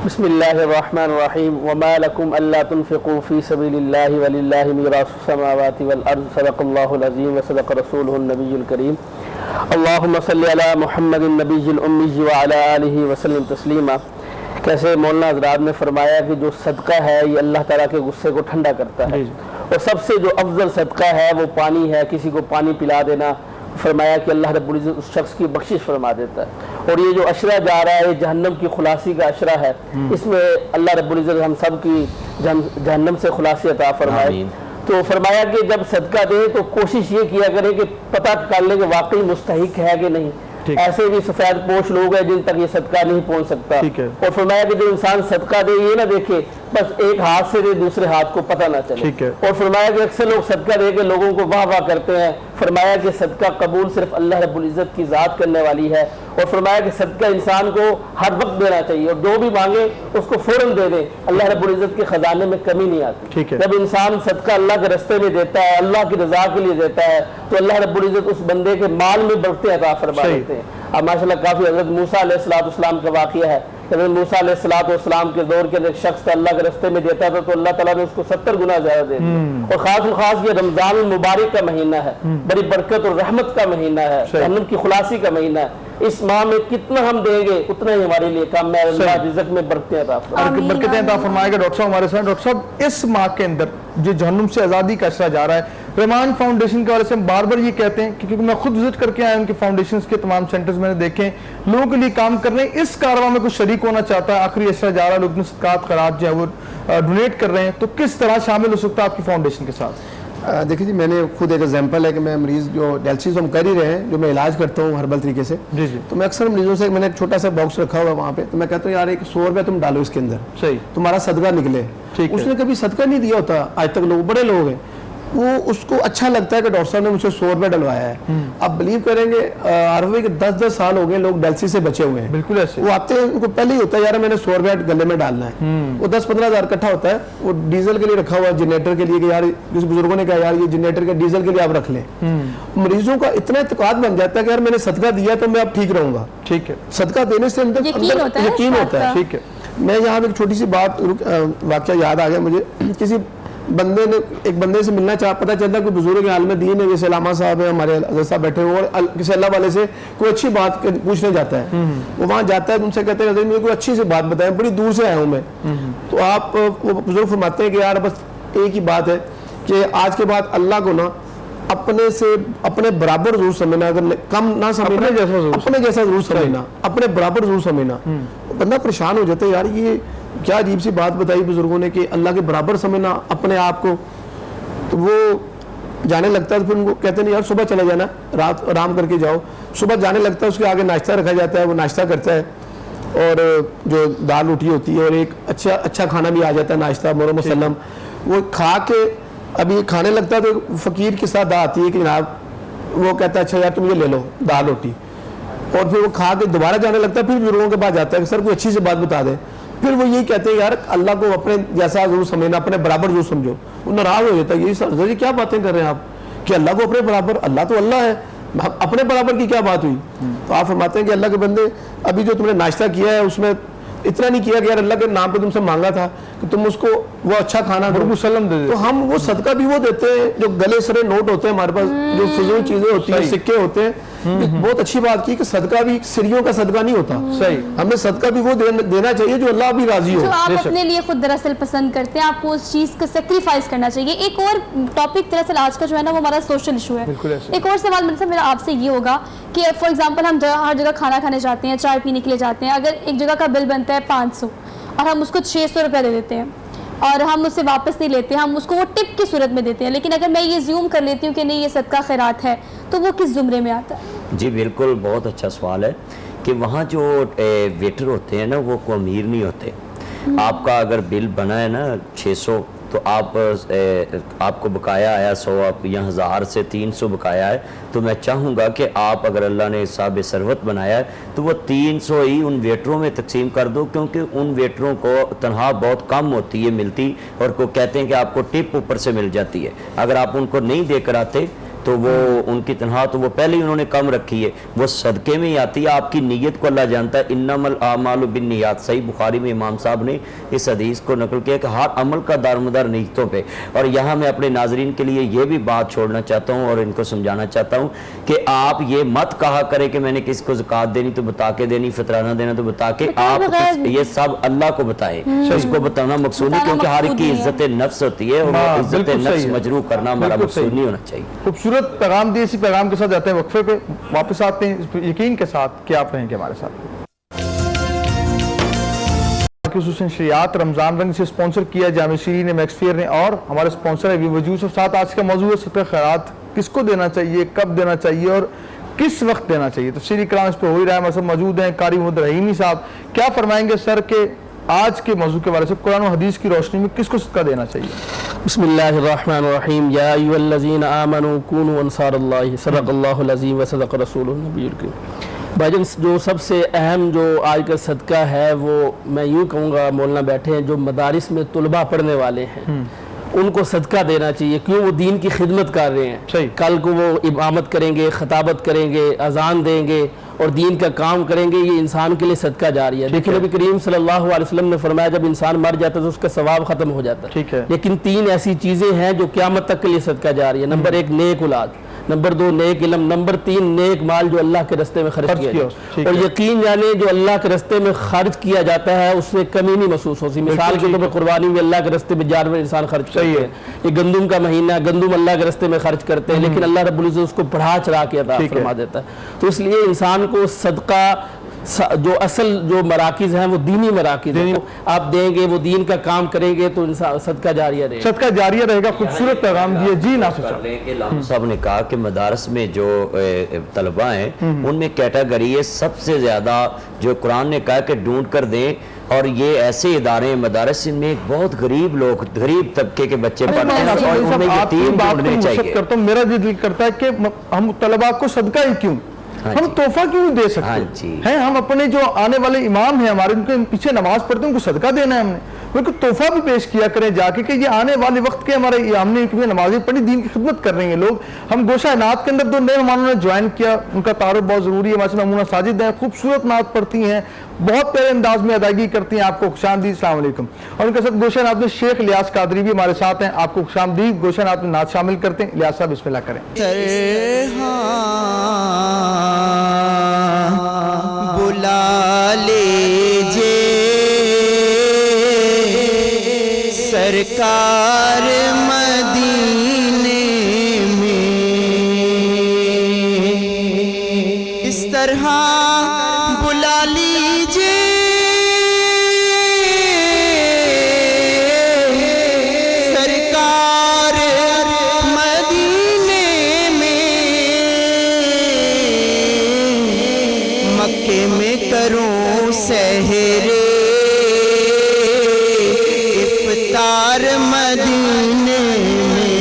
بسم اللہ الرحمن الرحیم وما لکم الا تنفقوا فی سبیل اللہ وللہ میراث السماوات والارض صدق اللہ العظیم وصدق رسولہ النبی الکریم اللہم صلی علی محمد النبی الامی وعلی آلہ وسلم تسلیما. کیسے مولانا حضرات نے فرمایا کہ جو صدقہ ہے یہ اللہ تعالیٰ کے غصے کو ٹھنڈا کرتا ہے, اور سب سے جو افضل صدقہ ہے وہ پانی ہے. کسی کو پانی پلا دینا, فرمایا کہ اللہ رب العزت اس شخص کی بخشش فرما دیتا ہے. اور یہ جو عشرہ جا رہا ہے یہ جہنم کی خلاصی کا عشرہ ہے, اس میں اللہ رب العزت ہم سب کی جہنم سے خلاصی عطا فرمائے. تو فرمایا کہ جب صدقہ دیں تو کوشش یہ کیا کریں کہ پتہ کر لیں کہ واقعی مستحق ہے کہ نہیں. ایسے بھی سفید پوش لوگ ہیں جن تک یہ صدقہ نہیں پہنچ سکتا. اور فرمایا کہ جو انسان صدقہ دے یہ نہ دیکھے بس ایک ہاتھ سے دے دوسرے ہاتھ کو پتہ نہ چلے. اور فرمایا کہ اکثر لوگ صدقہ دے کے لوگوں کو واہ واہ کرتے ہیں. فرمایا کہ صدقہ قبول صرف اللہ رب العزت کی ذات کرنے والی ہے. اور فرمایا کہ صدقہ انسان کو ہر وقت دینا چاہیے, اور جو بھی مانگے اس کو فوراً دے دے. اللہ رب العزت کے خزانے میں کمی نہیں آتی. جب انسان صدقہ اللہ کے رستے میں دیتا ہے, اللہ کی رضا کے لیے دیتا ہے, تو اللہ رب العزت اس بندے کے مال میں برکتیں عطا فرما دیتے ہیں. اب ماشاءاللہ کافی حضرت موسیٰ علیہ السلام کا واقعہ ہے. حضرت موسیٰ علیہ السلام کے دور کے ایک شخص تھا, اللہ کے رستے میں دیتا تھا تو اللہ تعالیٰ نے اس کو 70 گنا زیادہ دے دیا. اور خاص یہ رمضان المبارک کا مہینہ ہے, بڑی برکت اور رحمت کا مہینہ ہے, جہنم کی خلاصی کا مہینہ ہے. اس ماہ میں کتنا ہم دیں گے اتنا ہی ہمارے لیے کام ہے. اللہ رزق میں برکتیں عطا فرمائے. برکتیں عطا فرمائے گا. ڈاکٹر صاحب ہمارے ساتھ. ڈاکٹر صاحب اس ماہ کے اندر جو جہنم سے آزادی کا عشرہ جا رہا ہے, رحمان فاؤنڈیشن کے والے سے ہم بار بار یہ کہتے ہیں, کیونکہ میں خود وزٹ کر کے آیا ہوں ان کے فاؤنڈیشنز کے تمام سینٹرز میں نے دیکھے, لوگوں کے لیے کام کر رہے ہیں. اس کارواں میں کچھ شریک ہونا چاہتا ہے, آخری عشرہ جا رہا ہے, لوگ اپنے صدقات خیرات جو ہے وہ ڈونیٹ کر رہے ہیں, تو کس طرح شامل ہو سکتا ہے آپ کی فاؤنڈیشن کے ساتھ؟ دیکھیں جی, میں نے خود ایک ایگزامپل ہے کہ میں مریض جو ڈائلسس ہم کر ہی رہے ہیں, جو میں علاج کرتا ہوں ہربل طریقے سے, تو میں اکثر مریضوں سے, میں نے ایک چھوٹا سا باکس رکھا ہوا وہاں پہ, تو میں کہتا ہوں یار ایک 100 روپے تم ڈالو اس کے اندر, تمہارا صدقہ نکلے. اس نے کبھی صدقہ نہیں دیا ہوتا آج تک. لوگ بڑے لوگ ہیں, وہ اس کو اچھا لگتا ہے کہ ڈاکٹر صاحب نے مجھے 100 روپے ڈلوایا ہے. آپ بلیو کریں گے عربی کے 10 سال ہو گئے لوگ ڈائلسس سے بچے ہوئے ہیں. بالکل ایسے وہ آتے ہیں, ان کو پہلے ہی ہوتا ہے یار میں نے 100 روپے گلے میں ڈالنا ہے. وہ 10-15 ہزار اکٹھا ہوتا ہے, وہ ڈیزل کے لیے رکھا ہوا ہے, جنریٹر کے لیے, کہ یار کسی بزرگوں نے کہا یار یہ جنریٹر کے ڈیزل کے لیے آپ رکھ لیں. مریضوں کا اتنا اعتقاد بن جاتا ہے کہ یار میں نے صدقہ دیا تو میں اب ٹھیک رہوں گا. ٹھیک ہے, صدقہ دینے سے اندر یقین ہوتا ہے. ٹھیک ہے, میں یہاں پہ ایک چھوٹی سی بات واقعہ یاد آ گیا مجھے. کسی بندے نے ایک بندے سے ملنا چاہا, پتہ چلتا کوئی بزرگ عالم دین ہے, جیسے علامہ صاحب ہیں ہمارے حضرت صاحب بیٹھے ہوئے, اور کسی اللہ والے سے کوئی اچھی بات پوچھنے جاتا ہے. وہ وہاں جاتا ہے, ان سے کہتے ہیں حضرت مجھے کوئی اچھی سی بات بتائیں, بڑی دور سے آیا ہوں میں. تو آپ وہ بزرگ فرماتے ہیں کہ یار بس ایک ہی بات ہے کہ آج کے بعد اللہ کو نا اپنے سے اپنے برابر ضرور سمجھنا, اگر کم نہ سمجھنا اپنے جیسا ضرور سمجھنا, اپنے برابر ضرور سمجھنا. بندہ پریشان ہو جاتا ہے, یار یہ کیا عجیب سی بات بتائی بزرگوں نے کہ اللہ کے برابر سمجھنا اپنے آپ کو. تو وہ جانے لگتا ہے, پھر ان کو کہتے ہیں یار صبح چلے جانا, رات آرام کر کے جاؤ. صبح جانے لگتا ہے, اس کے آگے ناشتہ رکھا جاتا ہے, وہ ناشتہ کرتا ہے, اور جو دال روٹی ہوتی ہے اور ایک اچھا کھانا بھی آ جاتا ہے, ناشتہ مور مسلم. وہ کھا کے ابھی کھانے لگتا ہے تو فقیر کے ساتھ آتی ہے کہ جناب وہ کہتا ہے اچھا یار تم یہ لے لو دال روٹی, اور پھر وہ کھا کے دوبارہ جانے لگتا ہے. پھر بزرگوں کے پاس جاتا ہے کہ سر کوئی اچھی سی بات بتا دے. پھر وہ یہی کہتے ہیں یار اللہ کو اپنے جیسا ضرور سمجھنا, اپنے برابر ضرور سمجھو. وہ ناراض ہو جاتا ہے, یہی سر جی کیا باتیں کر رہے ہیں آپ کہ اللہ کو اپنے برابر, اللہ تو اللہ ہے, اپنے برابر کی کیا بات ہوئی. تو آپ فرماتے ہیں کہ اللہ کے بندے ابھی جو تم نے ناشتہ کیا ہے اس میں اتنا نہیں کیا کہ یار اللہ کے نام پہ تم سے مانگا تھا کہ تم اس کو وہ اچھا کھانا دو. تو ہم وہ صدقہ بھی وہ دیتے ہیں جو گلے سرے نوٹ ہوتے ہیں ہمارے پاس, جو فضول چیزیں ہوتی ہیں, سکے ہوتے ہیں. بہت اچھی بات کی کہ صدقہ بھی سریوں کا صدقہ نہیں ہوتا. ہمیں صدقہ بھی وہ دینا چاہیے جو اللہ بھی راضی ہو. جو آپ اپنے لیے خود دراصل پسند کرتے ہیں, آپ کو اس چیز کا سیکریفائس کرنا چاہیے. ایک اور ٹاپک دراصل آج کا جو ہے نا وہ ہمارا سوشل ایشو ہے. ایک اور سوال میرا آپ سے یہ ہوگا کہ فار ایگزامپل ہم ہر جگہ کھانا کھانے جاتے ہیں, چائے پینے کے لیے جاتے ہیں, اگر ایک جگہ کا بل بنتا ہے 500 اور ہم اس کو 600 روپیہ دے دیتے ہیں اور ہم اسے واپس نہیں لیتے, ہم اس کو وہ ٹپ کی صورت میں دیتے ہیں, لیکن اگر میں یہ زیوم کر لیتی ہوں کہ نہیں یہ صدقہ خیرات ہے, تو وہ کس زمرے میں آتا ہے؟ جی بالکل, بہت اچھا سوال ہے کہ وہاں جو ویٹر ہوتے ہیں نا وہ کو امیر نہیں ہوتے. آپ کا اگر بل بنا ہے نا 600 تو آپ کو بقایا آیا 100, آپ یا 1000 سے 300 بقایا ہے, تو میں چاہوں گا کہ آپ اگر اللہ نے حساب ثروت بنایا ہے تو وہ 300 ہی ان ویٹروں میں تقسیم کر دو, کیونکہ ان ویٹروں کو تنخواہ بہت کم ہوتی ہے ملتی, اور کو کہتے ہیں کہ آپ کو ٹپ اوپر سے مل جاتی ہے. اگر آپ ان کو نہیں دے کر آتے تو وہ ان کی تنخواہ تو وہ پہلے ہی انہوں نے کم رکھی ہے, وہ صدقے میں ہی آتی ہے. آپ کی نیت کو اللہ جانتا ہے. انما الاعمال بالنیات, صحیح بخاری میں امام صاحب نے اس حدیث کو نقل کیا کہ ہر عمل کا دارمدار نیتوں پہ. اور یہاں میں اپنے ناظرین کے لیے یہ بھی بات چھوڑنا چاہتا ہوں اور ان کو سمجھانا چاہتا ہوں کہ آپ یہ مت کہا کریں کہ میں نے کس کو زکوٰۃ دینی تو بتا کے دینی, فطرانہ دینا تو بتا کے. آپ یہ سب اللہ کو بتائیں, اس کو بتانا مقصود ہے, کیونکہ ہر کی عزت نفس ہوتی ہے اور عزت نفس مجروح کرنا ہمارا مقصود نہیں ہونا چاہیے. خوبصورت پیغام دیے. اسی پیغام کے ساتھ جاتے ہیں وقفے پہ, واپس آتے ہیں یقین کے ساتھ کہ آپ رہیں گے ہمارے ساتھ. خصوصاً شریعت رمضان رنگ سے سپانسر کیا جامع شیرین میکس فیئر نے, اور ہمارے سپانسر ہے وی وجود. اور ساتھ آج کا موضوع ہے صدقہ خیرات کس کو دینا چاہیے, کب دینا چاہیے اور کس وقت دینا چاہیے. تفصیلی کلام اس پہ ہو ہی رہا ہے. ہمارے ساتھ موجود ہیں قاری محمد رحیمی صاحب. کیا فرمائیں گے سر کہ آج کے موضوع کے بارے سے قرآن و حدیث کی روشنی میں کس کو صدقہ دینا چاہیے؟ بسم اللہ الرحمن الرحیم. یا ایھا الذین آمنوا کونوا انصار اللہ صدق اللہ العظیم و صدق رسول النبی الکریم. بھائی جان, جو سب سے اہم جو آج کا صدقہ ہے وہ میں یوں کہوں گا, مولانا بیٹھے ہیں جو مدارس میں طلباء پڑھنے والے ہیں ان کو صدقہ دینا چاہیے. کیوں؟ وہ دین کی خدمت کر رہے ہیں. کل کو وہ امامت کریں گے, خطابت کریں گے, اذان دیں گے اور دین کا کام کریں گے. یہ انسان کے لیے صدقہ جاریہ ہے. دیکھیں نبی کریم صلی اللہ علیہ وسلم نے فرمایا جب انسان مر جاتا ہے تو اس کا ثواب ختم ہو جاتا ہے. لیکن 3 ایسی چیزیں ہیں جو قیامت تک کے لیے صدقہ جاریہ ہے. نمبر 1 نیک اولاد, نمبر 2 نیک علم, نمبر 3 نیک مال جو اللہ کے رستے میں خرچ کیا جائے. اور یقین جانے جو اللہ کے رستے میں خرچ کیا جاتا ہے اس میں کمی نہیں محسوس ہوتی. مثال کے طور پر قربانی میں اللہ کے رستے میں جانور انسان خرچ کرتے ہیں. یہ گندم کا مہینہ, گندم اللہ کے رستے میں خرچ کرتے ہیں, لیکن اللہ رب العزت اس کو بڑھا چڑھا کے عطا فرما دیتا ہے. تو اس لیے انسان کو صدقہ جو اصل جو مراکز ہیں وہ دینی مراکز ہیں, آپ دیں گے, وہ دین کا کام کریں گے تو صدقہ جاریہ رہے گا. صدقہ جاریہ رہے گا. خوبصورت پیغام دیے. جی ناصر صاحب نے کہا کہ مدارس میں جو طلباء ہیں ان میں کیٹیگری ہے سب سے زیادہ جو قرآن نے کہا کہ ڈھونڈ کر دیں, اور یہ ایسے ادارے مدارس میں بہت غریب لوگ, غریب طبقے کے بچے پڑھتے ہیں اور ان میں یتیم ڈھونڈنے چاہیے. میرا دل کرتا ہے کہ ہم طلباء کو صدقہ ہی کیوں, ہم تحفہ کیوں نہیں دے سکتے ہیں. ہم اپنے جو آنے والے امام ہیں ہمارے, ان کے پیچھے نماز پڑھتے ہیں, ان کو صدقہ دینا ہے. ہم نے بلکہ تحفہ بھی پیش کیا کریں جا کے کہ یہ آنے والے وقت کے ہمارے, ہم نے نمازیں پڑھی, دین کی خدمت کر رہے ہیں لوگ. ہم گوشہ نعت کے اندر 2 نئے مہمانوں نے جوائن کیا, ان کا تعارف بہت ضروری ہے. ہمارے سے ممونہ ساجد ہیں, خوبصورت نعت پڑھتی ہیں, بہت پیارے انداز میں ادائیگی کرتی ہیں. آپ کو خوشامدید, السلام علیکم. اور ان کے ساتھ گوشہ نعت میں شیخ الیاس قادری بھی ہمارے ساتھ ہیں. آپ کو خوشامدید. گوشہ نعت میں نعت شامل کرتے ہیں. الیاس صاحب بسم اللہ کریں. بلا لیجے سرکار مدینے میں, اس طرح بلا لیجے سرکار مدینے میں, مکے میں کروں سحرے افطار مدینے میں,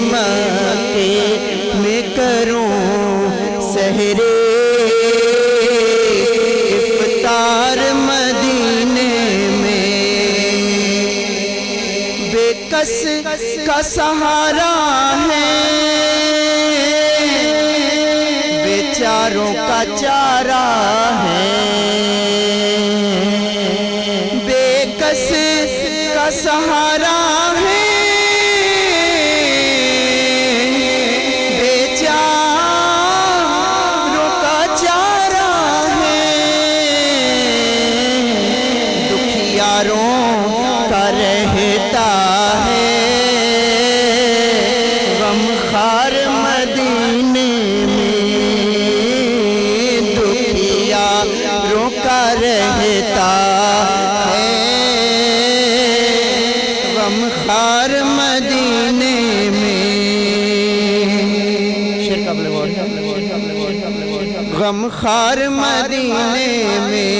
مکے میں کروں سحرے افطار مدینے میں. بے کس کا سہارا ہے, بیچاروں کا چارہ ہے, بے کس کا سہارا ہے, بیچاروں کا چارہ ہے, دکھیاروں کا رہتا ہے غمخوار مدینے میں, دکھیاروں کا رہتا ہے غمخوار مدینے میں, غمخوار مدینے میں.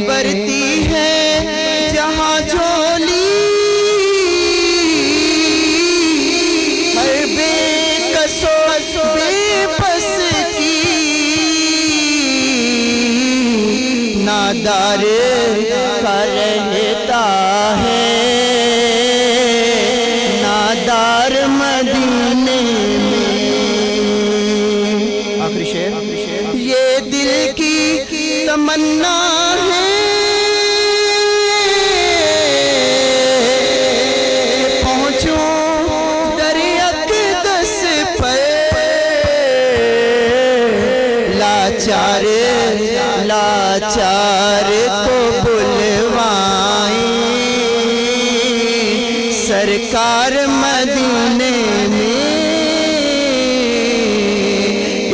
برتی ہے جہاں جھولی ہر بے کس و بے بس کی, نادار کا رہتا ہے نادار سرکار مدینے میں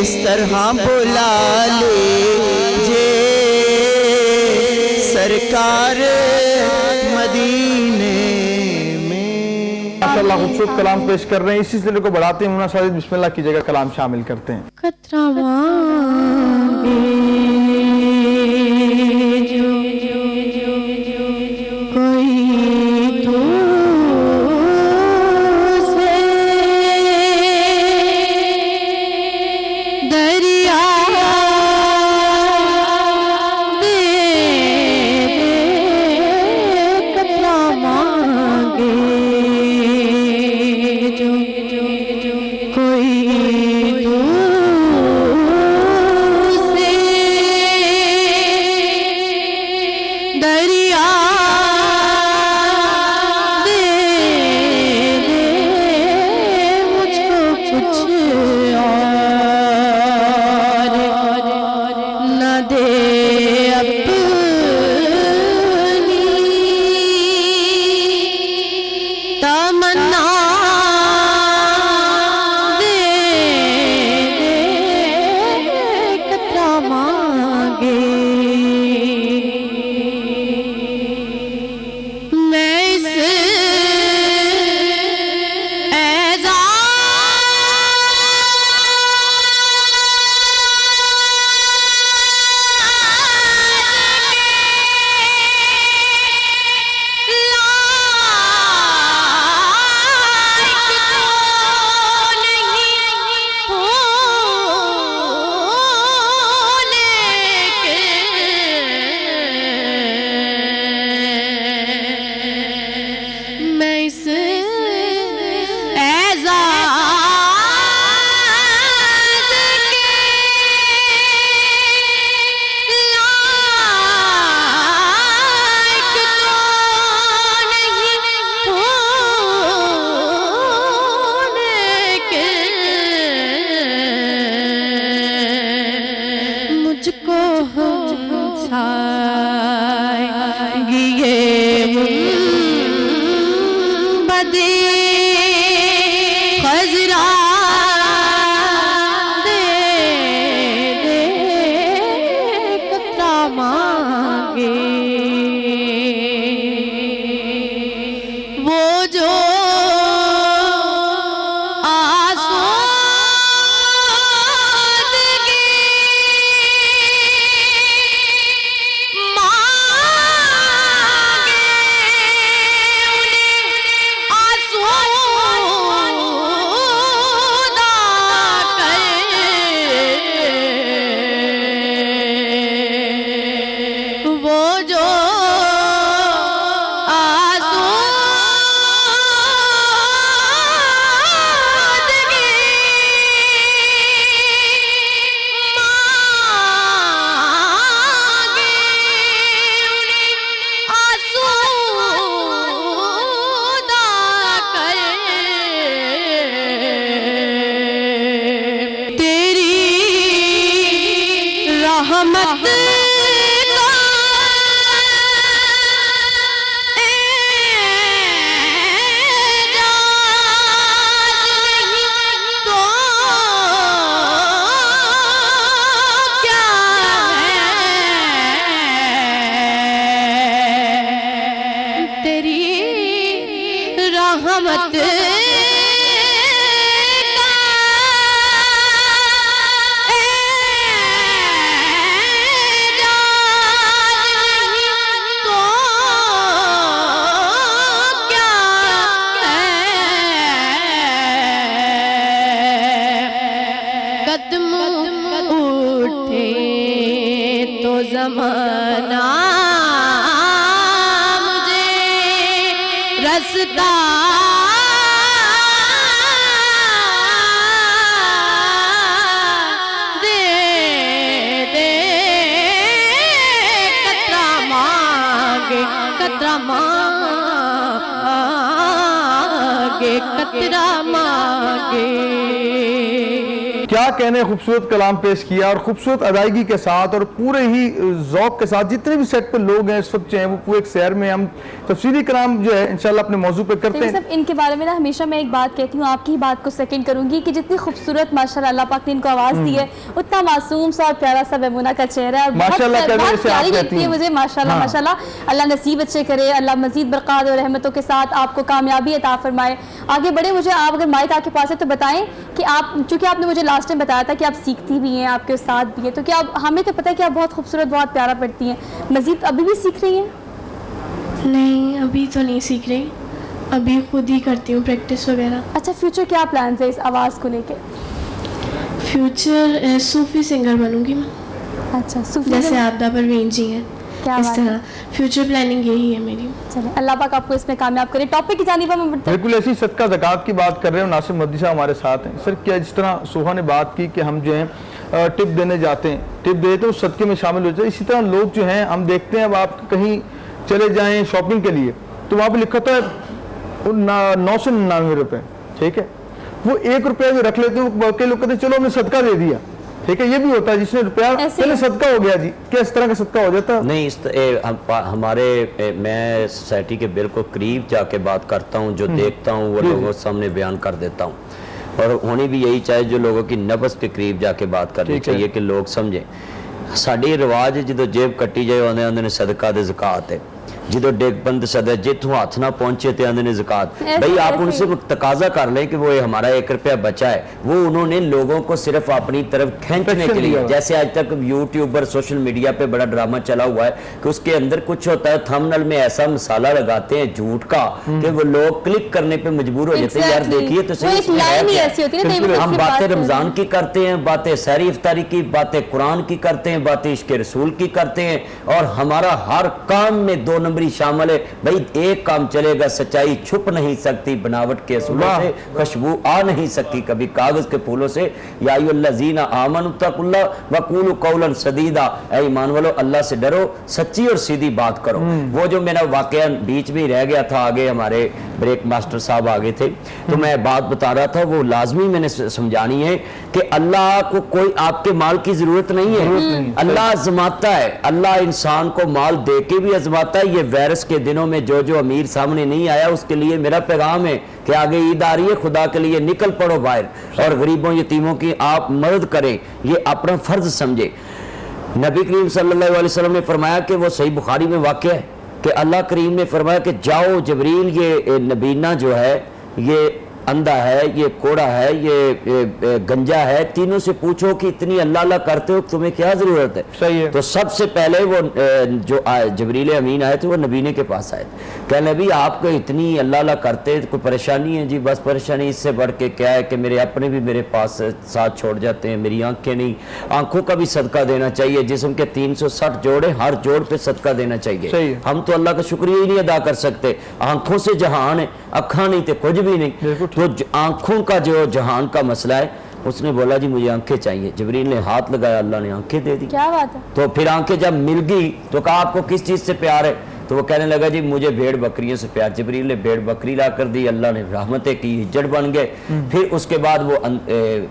اس طرح بلا لیجے سرکار مدینے میں. ماشاءاللہ خوبصورت کلام پیش کر رہے ہیں. اسی سلسلے کو بڑھاتے ہیں. مولانا ساجد بسم اللہ کیجیے گا, کلام شامل کرتے ہیں. قطرہ مانگے جو کوئی تو سے دریا دے قطرہ مانگے جو کوئی تو سے دریا دے مجھ کو کچھ اور نہ دے اپنی تمنا دے قطرہ مانگے میں اس مجھ کو ہمسائے گیے بدی خزرا دے قطرہ مانگے وہ جو رحمت رحمت قدم اٹھے تو زمانہ مجھے رستا دے قطرہ مانگے قطرہ مانگے قطرہ مانگے. क्या कहने, खूबसूरत कलाम पेश किया और खूबसूरत अदायगी के साथ और पूरे ही ज़ौक़ के साथ जितने भी सेट पे लोग हैं इस वक्त जो हैं वो पूरे एक शहर में हम तफसीली कलाम जो है इंशाल्लाह अपने मौजू पे करते हैं। सब इनके बारे में ना हमेशा मैं एक बात कहती हूँ, आपकी बात को सेकंड करूंगी कि जितनी खूबसूरत माशाल्लाह अल्लाह पाक ने इनको आवाज़ दी है, उतना मासूम सा और प्यारा सा मैमूना का चेहरा है, माशाल्लाह बहुत प्यारी लगती है मुझे माशाल्लाह माशाल्लाह। अल्लाह नसीब अच्छे करे, अल्लाह मजीद बरक़ात और रहमतों के साथ आपको कामयाबी अता फरमाए, आगे बढ़े। मुझे आप अगर माइक आपके पास है तो बताएं कि आप, चूँकि आपने मुझे लास्ट टाइम बताया था कि आप सीखती भी हैं, आपके उस्ताद भी हैं, तो क्या हमें तो पता है कि आप बहुत खूबसूरत बहुत प्यारा पढ़ती हैं, मजीद अभी भी सीख रही हैं? नहीं, अभी तो नहीं सीख रही, अभी खुद ही करती हूँ प्रैक्टिस वगैरह। अच्छा, फ्यूचर क्या प्लान्स है इस आवाज़ को लेके? फ्यूचर सूफ़ी सिंगर बनूंगी मैं। अच्छा, सूफी जैसे आपदा परवीन जी हैं, क्या इस बात तरह फ्यूचर प्लानिंग यही है मेरी। चलिए, अल्लाह पाक आपको इसमें कामयाब करे। टॉपिक की जानिब हम बढ़ते हैं। बिल्कुल ऐसी सदका ज़कात की बात कर रहे हैं, नासिर मद्दी साहब हमारे साथ हैं। सर, क्या जिस तरह सोहा ने बात की कि हम जो हैं टिप देने जाते हैं, टिप देते हैं उस सदके में शामिल हो जाते हैं, इसी तरह लोग जो हैं हम देखते हैं, अब आप कहीं चले जाएँ शॉपिंग के लिए तो वहाँ पर लिखा था 999 रुपये, ठीक है, वो 1 रुपया जो रख लेते हैं, कई लोग कहते हैं चलो हमने सदका दे दिया, ठीक है, ये भी होता है जिसने रुपया पहले सदका हो गया जी, क्या इस तरह का सदका हो जाता है? नहीं, हमारे मैं सोसाइटी के बिल्कुल करीब जाके बात करता हूँ, जो देखता हूँ वो लोगों के सामने बयान कर देता हूँ, और होनी भी यही चाहिए, जो लोगों की नब्ज़ के करीब जाके बात करनी चाहिए कि लोग समझें। साड़ी रिवाज जो जेब कट्टी जाए आंदे आंदे ने सदका दे ज़कात है, जो डेगबंद सदा जितों हाथ ना पहुंचे तो आंदे ने ज़कात। भाई आप उनसे तकाजा कर लें कि वो हमारा 1 रुपया बचा है, वो उन्होंने लोगों को सिर्फ अपनी तरफ खींचने के लिए, जैसे आज तक यूट्यूबर सोशल मीडिया पे बड़ा ड्रामा चला हुआ है कि उसके अंदर कुछ होता है, थंबनेल में ऐसा मसाला लगाते हैं झूठ का कि वो लोग क्लिक करने पे मजबूर हो जाते हैं, यार देखिए तो सही। हम बातें रमजान की करते हैं, बातें सहरी इफ्तारी की, बातें कुरान की करते हैं, बातें इश्क़ रसूल की करते हैं, और हमारा हर काम में 2 नंबरी शामिल है। भाई एक काम चलेगा, सच्चाई छुप नहीं सकती, बनावट के असूलों से खुशबू आ नहीं सकती, कभी कागज के फूलों से। या अय्युहल्लज़ीना आमनु तक़ुल्लाह वक़ूलू क़ौलन सदीदा, ऐ ईमान वालो अल्लाह से डरो, सच्ची और सीधी बात करो। वो जो मेरा वाकया बीच में रह गया था, आगे हमारे ब्रेक मास्टर साहब आगे थे, तो मैं बात बता रहा था, वो लाजमी मैंने समझानी है कि अल्लाह को कोई आपके माल की जरूरत नहीं है, अल्लाह आजमाता है, अल्लाह इंसान को माल दे के भी आजमाता है। ये वायरस के दिनों में जो अमीर सामने नहीं आया, उसके लिए मेरा पैगाम है कि आगे ईद आ रही है, खुदा के लिए निकल पड़ो बाहर और गरीबों यतीमों की आप मदद करें, ये अपना फर्ज समझे। नबी करीम सल्लल्लाहु अलैहि वसल्लम ने फरमाया कि वो सही बुखारी में वाक़या है कि अल्लाह करीम ने फरमाया कि जाओ जबरील, ये नबीना जो है, ये अंधा है, ये कोड़ा है, ये गंजा है, तीनों से पूछो कि इतनी अल्लाह अल्लाह करते हो, तुम्हें क्या जरूरत है? सही है। तो सबसे पहले वो जो जबरील अमीन आए थे वो नबीने के पास आए थे, कह नबी आपको इतनी अल्लाह अल्लाह करते कोई परेशानी है? जी बस परेशानी इससे बढ़ के क्या है कि मेरे अपने भी मेरे पास साथ छोड़ जाते हैं, मेरी आंखें नहीं, आंखों का भी सदका देना चाहिए, जिस्म के 360 जोड़े, हर जोड़ पे सदका देना चाहिए। हम तो अल्लाह का शुक्रिया ही नहीं अदा कर सकते, आंखों से जहान है, अखा नहीं तो कुछ भी नहीं। तो आंखों का जो जहान का मसला है, उसने बोला जी मुझे आंखें चाहिए, जबरील ने हाथ लगाया, अल्लाह ने आंखें दे दी। क्या बात है? तो फिर आंखें जब मिल गई तो कहा आपको किस चीज से प्यार है? तो वो कहने लगा जी मुझे भेड़ बकरियों से प्यार। जबरील ने भेड़ बकरी ला कर दी, अल्लाह ने रहमतें की, हिज्जत बन गए। फिर उसके बाद वो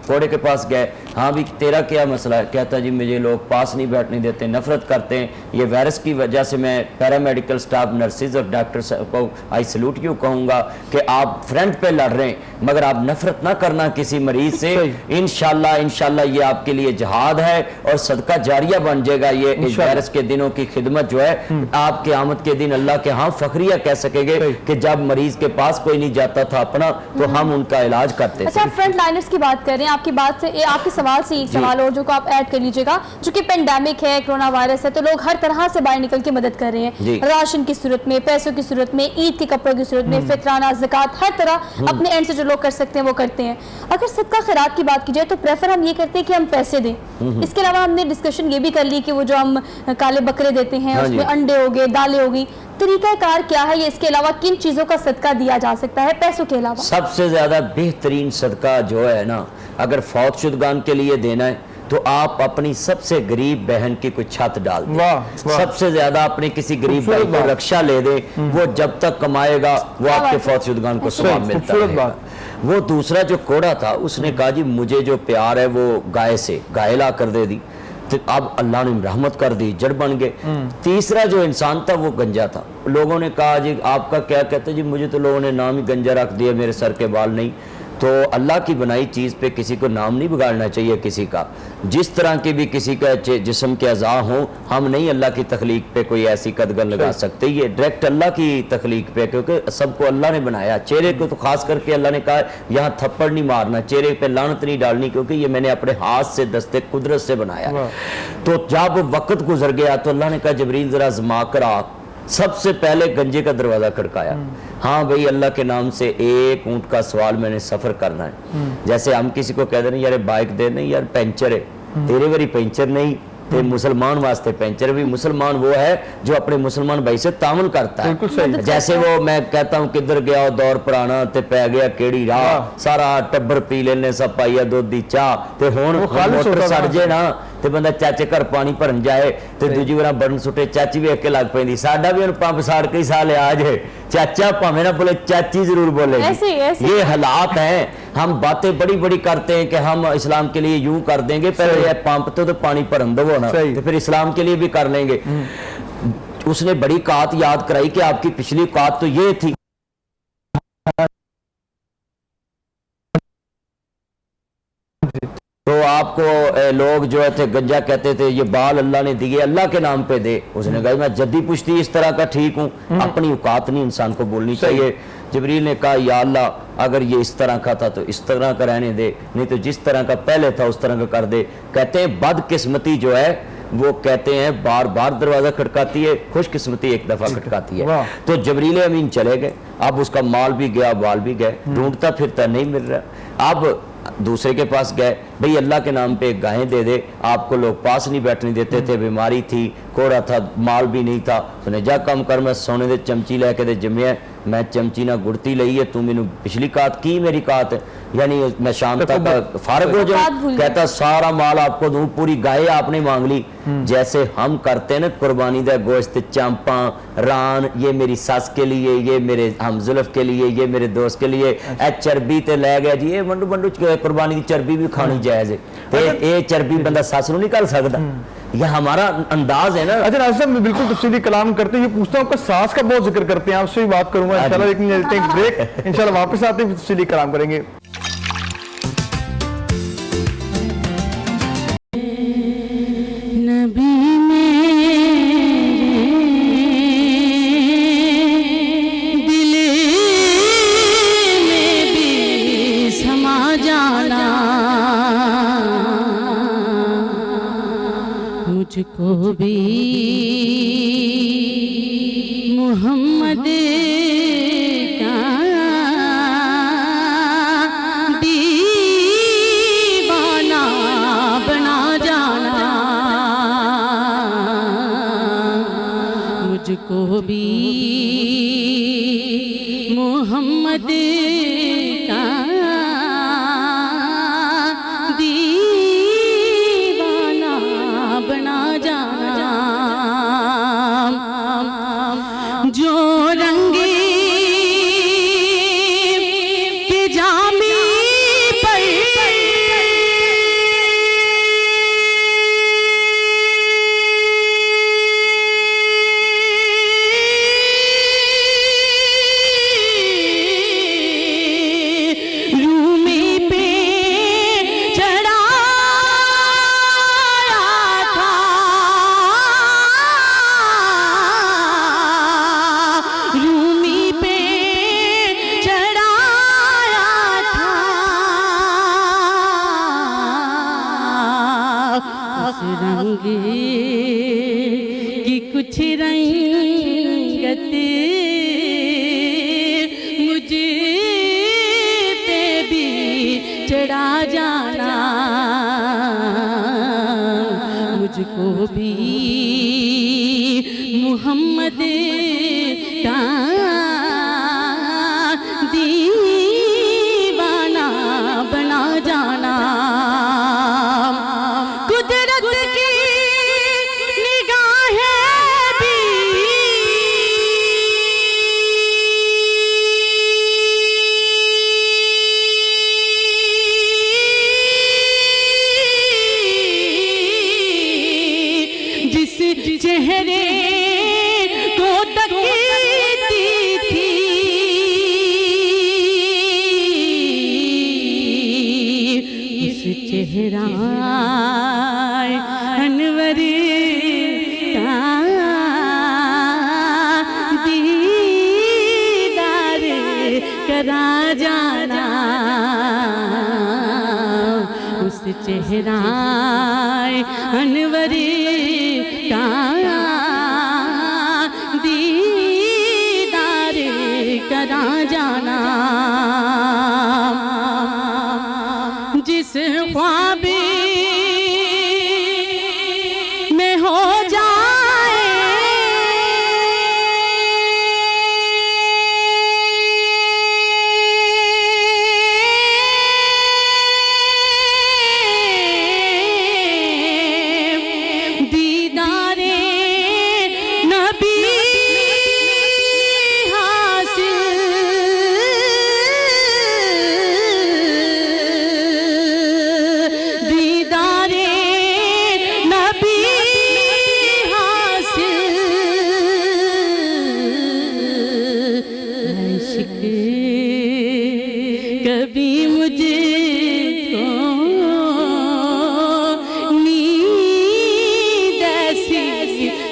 कोड़े के पास गए, हाँ भी तेरा क्या मसला है? कहता जी मुझे लोग पास नहीं बैठने देते, नफरत करते हैं, ये वायरस की वजह से मैं पैरामेडिकल स्टाफ, नर्सिस और डॉक्टर को आई सल्यूट यू कहूँगा कि आप फ्रंट पे लड़ रहे हैं, मगर आप नफरत ना करना किसी मरीज से। इंशाल्लाह इंशाल्लाह ये आपके लिए जहाद है और सदका जारिया बन जाएगा। ये इस वायरस के दिनों की खिदमत जो है, आप क़यामत के दिन अल्लाह के हाँ फखरिया कह सकेंगे कि जब मरीज के पास कोई नहीं जाता था अपना, तो हम उनका इलाज करते थे। अच्छा, फ्रंट लाइनर्स की बात कर रहे हैं, आपकी बात से आपके सवाल से एक सवाल और जो को आप ऐड कर लीजिएगा, चूंकि पेंडेमिक है, कोरोना वायरस है, तो लोग हर तरह से बाहर निकल के मदद कर रहे हैं, राशन की सूरत में, पैसों की सूरत में, ईद के कपड़ों की सूरत में, फितराना, ज़कात, हर तरह अपने एंड से जो लोग कर सकते हैं वो करते हैं। अगर सदका खैरात की बात की जाए तो प्रेफर हम ये करते हैं कि हम पैसे दें। इसके अलावा हमने डिस्कशन ये भी कर ली कि वो जो हम काले बकरे देते हैं, उसमें अंडे हो गए, दालें हो गई, तरीकाकार क्या है ये? इसके अलावा किन चीजों का सदका दिया जा सकता है पैसों के अलावा? सबसे ज्यादा बेहतरीन सदका जो है ना, अगर फौत शुदगान के लिए देना है तो आप अपनी सबसे गरीब बहन की कोई छत डाल दें, वाह, वाह। सबसे ज्यादा अपने किसी गरीब भाई खूबसूरत को बात। रक्षा ले दे, वो जब तक कमाएगा वो आपके फौतशुदगान को सवाब मिलता खूबसूरत है। बात। वो दूसरा जो कोड़ा था उसने कहा जी मुझे जो प्यार है वो गाय से, गाय ला कर दे दी, तो अब अल्लाह ने रहमत कर दी, जड़ बन गए। तीसरा जो इंसान था वो गंजा था। लोगों ने कहा जी आपका क्या कहते, जी मुझे तो लोगों ने नाम ही गंजा रख दिया, मेरे सर के बाल नहीं। तो अल्लाह की बनाई चीज़ पे किसी को नाम नहीं बिगाड़ना चाहिए किसी का। जिस तरह के भी किसी का जिस्म के अज़ा हो, हम नहीं अल्लाह की तख्लीक पे कोई ऐसी कदगन लगा सकते, ये डायरेक्ट अल्लाह की तख्लीक पे, क्योंकि सबको अल्लाह ने बनाया। चेहरे को तो खास करके अल्लाह ने कहा यहाँ थप्पड़ नहीं मारना, चेहरे पे लानत नहीं डालनी, क्योंकि ये मैंने अपने हाथ से दस्ते कुदरत से बनाया। तो जब वक्त गुजर गया तो अल्लाह ने कहा जबरील जरा आज़मा कर आ। सबसे पहले गंजे का दरवाजा खड़काया। हाँ भाई अल्लाह के नाम से एक ऊंट का सवाल मैंने सफर करना है। जैसे हम किसी को कह दें यार बाइक दे, नहीं यार पेंचर है, तेरे बारी पेंचर नहीं, ते मुसलमान वास्ते पेंचर भी। मुसलमान वो है जो अपने मुसलमान भाई से तामुल करता है। जैसे वो मैं कहता हूँ किधर गया दौर पुराना ते पै गया केड़ी राह, सारा टब्बर पी लेने सब पाइया दुध दी चाह, ते हुण मोटर सड़ जे ना ते बंदा चाचे घर पानी भरन जाए ते दूजी बार बटन सुटे चाची वेख के लग पैंदी। साडा भी हुण पंप साड़ के ही सा लिया जे, चाचा भावें ना बोले चाची जरूर बोलेगी। ऐसे ये हालात हैं। हम बातें बड़ी बड़ी करते हैं कि हम इस्लाम के लिए यूं कर देंगे, पहले ये पंप तो पानी भरन दो ना, तो फिर इस्लाम के लिए भी कर लेंगे। उसने बड़ी कात याद कराई कि आपकी पिछली कात तो ये थी। तो आपको लोग जो थे गंजा कहते थे, ये बाल अल्लाह ने दिए, अल्लाह के नाम पे दे। उसने कहा मैं जद्दी पुश्ती इस तरह का ठीक हूँ, अपनी औकात नहीं इंसान को बोलनी चाहिए। जबरील ने कहा या अल्लाह अगर ये इस तरह का था तो इस तरह का रहने दे, नहीं तो जिस तरह का पहले था उस तरह का कर दे। कहते हैं बदकिस्मती जो है वो कहते हैं बार बार दरवाजा खटकाती है, खुशकिस्मती एक दफा खटकाती है। तो जबरील अमीन चले गए, अब उसका माल भी गया बाल भी गए, ढूंढता फिरता नहीं मिल रहा। अब दूसरे के पास गए, भाई अल्लाह के नाम पे गायें दे दे, आपको लोग पास नहीं बैठने देते थे, बीमारी थी, कोड़ा था, माल भी नहीं था। उसने जा कम कर, मैं सोने दे चमची लैके दे जम्मिया, मैं चमची ना गुड़ती लई है, तू मैनू पिछली कात की मेरी कात है, यानी मैं शाम तक फारग हो जाऊं। कहता सारा माल आपको दूं, पूरी गाय आपने मांग ली। जैसे हम करते हैं ना कुर्बानी दा गोश्त, चांपा रान, ये मेरी सस के लिए, ये मेरे हमजुल्फ के लिए, ये मेरे दोस्त के लिए, ए चर्बी ते लै गया जी, ये वंडू वंडू कुर्बानी की चर्बी भी खानी जायज है, ये चर्बी बंदा सस नूं नहीं कर सकदा। यह हमारा अंदाज है ना। अच्छा नाज़िर साहब मैं बिल्कुल तफसीली कलाम करते हैं, ये पूछता हूँ आपका सास का बहुत जिक्र करते हैं, आपसे भी बात करूंगा इंशाल्लाह। लेकिन लेते हैं ब्रेक, इंशाल्लाह वापस आते हैं तफसीली कलाम करेंगे। मुझको भी मोहम्मद का दीवाना बना जाना, मुझको भी मोहम्मद का जो रंग के जामी पर रूमी पे रंग की कुछ रंगत मुझे पे भी चढ़ा जाना, मुझको भी मोहम्मद का दीवाना बना जाना। जाना उस चेहराए अनवरी का दीदार करा जाना जिस ख्वाब में हो कभी मुझको नींद ऐसी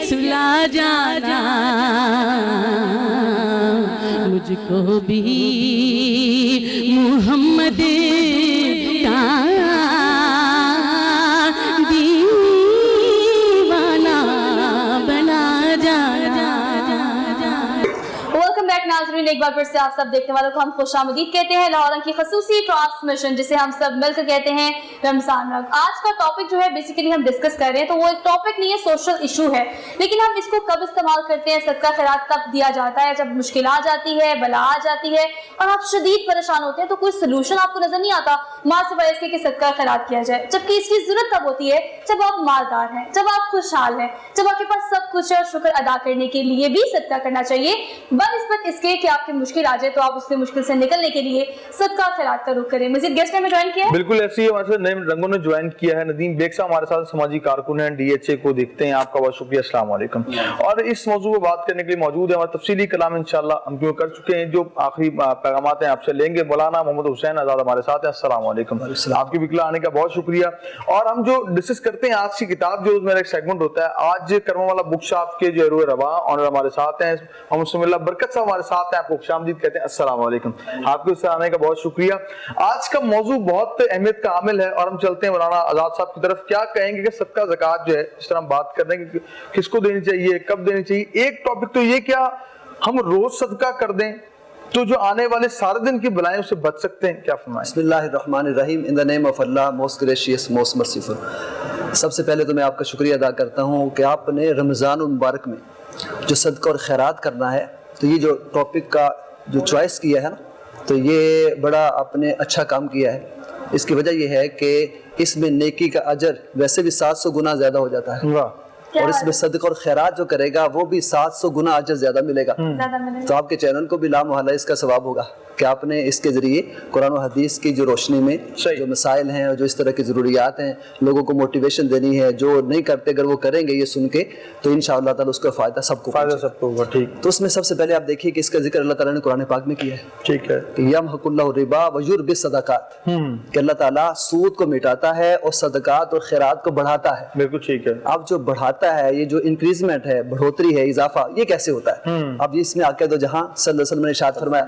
सुला जाना मुझको भी मोहम्मद का दीवाना बना जाना। वेलकम बैक नाज़रीन, एक बार फिर से आप सब देखने वालों को हम खुशामदीद कहते हैं। लाहौर की खसूसी ट्रांसमिशन जिसे हम सब मिलकर कहते हैं रमजान रंग। आज का टॉपिक जो है बेसिकली हम डिस्कस कर रहे हैं, तो वो एक टॉपिक नहीं है, सोशल इशू है, लेकिन हम इसको कब इस्तेमाल करते हैं, सदका खैरात कब दिया जाता है, जब मुश्किल आ जाती है, बला आ जाती है और आप शदीद परेशान होते हैं, तो कोई सोल्यूशन आपको नजर नहीं आता माँ सिवाय इसके कि सदका खैरात किया जाए, जबकि इसकी जरूरत तब होती है जब आप मालदार हैं, जब आप खुशहाल हैं, जब आपके पास सब कुछ है और शुक्र अदा करने के लिए भी सदका करना चाहिए, बनिस्बत इसके कि आपकी मुश्किल आ जाए तो आप उससे मुश्किल से निकलने के लिए सदका खैरात का रुख करें। मजीद गेस्ट ने ज्वाइन किया है, बिल्कुल ऐसे ही हमारे साथ नए रंगों ने ज्वाइन किया है। नदीम बेग साहब हमारे साथ समाजी कारकुन हैं, डीएचए को देखते हैं। आपका बहुत शुक्रिया, अस्सलाम वालेकुम। और इस मौजू पर बात करने के लिए मौजूद है हमारा तफसीली कलाम इंशाल्लाह हम क्यों कर चुके हैं, जो आखिरी पैगामात हैं आपसे लेंगे। मौलाना मोहम्मद हुसैन आजाद हमारे साथ हैं, अस्सलाम वालेकुम। आपकी बिकला आने का बहुत शुक्रिया। और हम जो डिस्कस करते हैं आज की किताब, जो मेरा एक सेगमेंट होता है, आज करम वाला बुक शॉप के जो रूह रवा ऑनर हमारे साथ हैं, मोहम्मद बरकत साहब हमारे साथ हैं, आपको खुशामदीद कहते हैं, अस्सलाम वालेकुम। आपके उससे आने का बहुत शुक्रिया। आज का मौजू बहुत अहमियत का हामिल है और हम चलते हैं मौलाना आजाद साहब की तरफ। क्या कहेंगे कि सदका ज़कात जो है, इस तरह हम बात कर रहे हैं कि किसको देनी चाहिए, कब देनी चाहिए। एक टॉपिक तो ये, क्या हम रोज सदका कर दें तो जो आने वाले सारे दिन की बलाएं उससे बच सकते हैं, क्या फरमाएं? बिस्मिल्लाहिर्रहमानिर्रहीम, in the name of Allah most gracious most merciful. सबसे पहले तो मैं आपका शुक्रिया अदा करता हूँ कि आपने रमज़ान मुबारक में जो सदका और खैरात करना है, तो ये जो टॉपिक का जो चॉइस किया है ना, तो ये बड़ा आपने अच्छा काम किया है। इसकी वजह यह है कि इसमें नेकी का अजर वैसे भी 700 गुना ज़्यादा हो जाता है, और इसमें सदका और खैरात जो करेगा वो भी 700 गुना अजर ज्यादा मिलेगा। तो आपके चैनल को भी लामुहल्ला इसका सवाब होगा कि आपने इसके जरिए कुरान और हदीस की जो रोशनी में जो मसाइल हैं और जो इस तरह की ज़रूरियात हैं, लोगों को मोटिवेशन देनी है। जो नहीं करते अगर वो करेंगे ये सुन के, तो इंशाअल्लाह ताला उसका फ़ायदा सबको होगा। ठीक, तो उसमें सबसे पहले आप देखिए कि इसका जिक्र अल्लाह ताला ने कुरान पाक में किया है। ठीक है, यमहकुल्लाहु रिबा व युर्बिस सदकात, कि अल्लाह ताला सूद को मिटाता है और सदकात और खैरात को बढ़ाता है। बिल्कुल ठीक है। अब जो बढ़ाता है, ये जो इंक्रीजमेंट है, बढ़ोतरी है, इजाफा, ये कैसे होता है? अब इसमें आके दो जहां सल्लल्लाहु अलैहि वसल्लम ने इरशाद फरमाया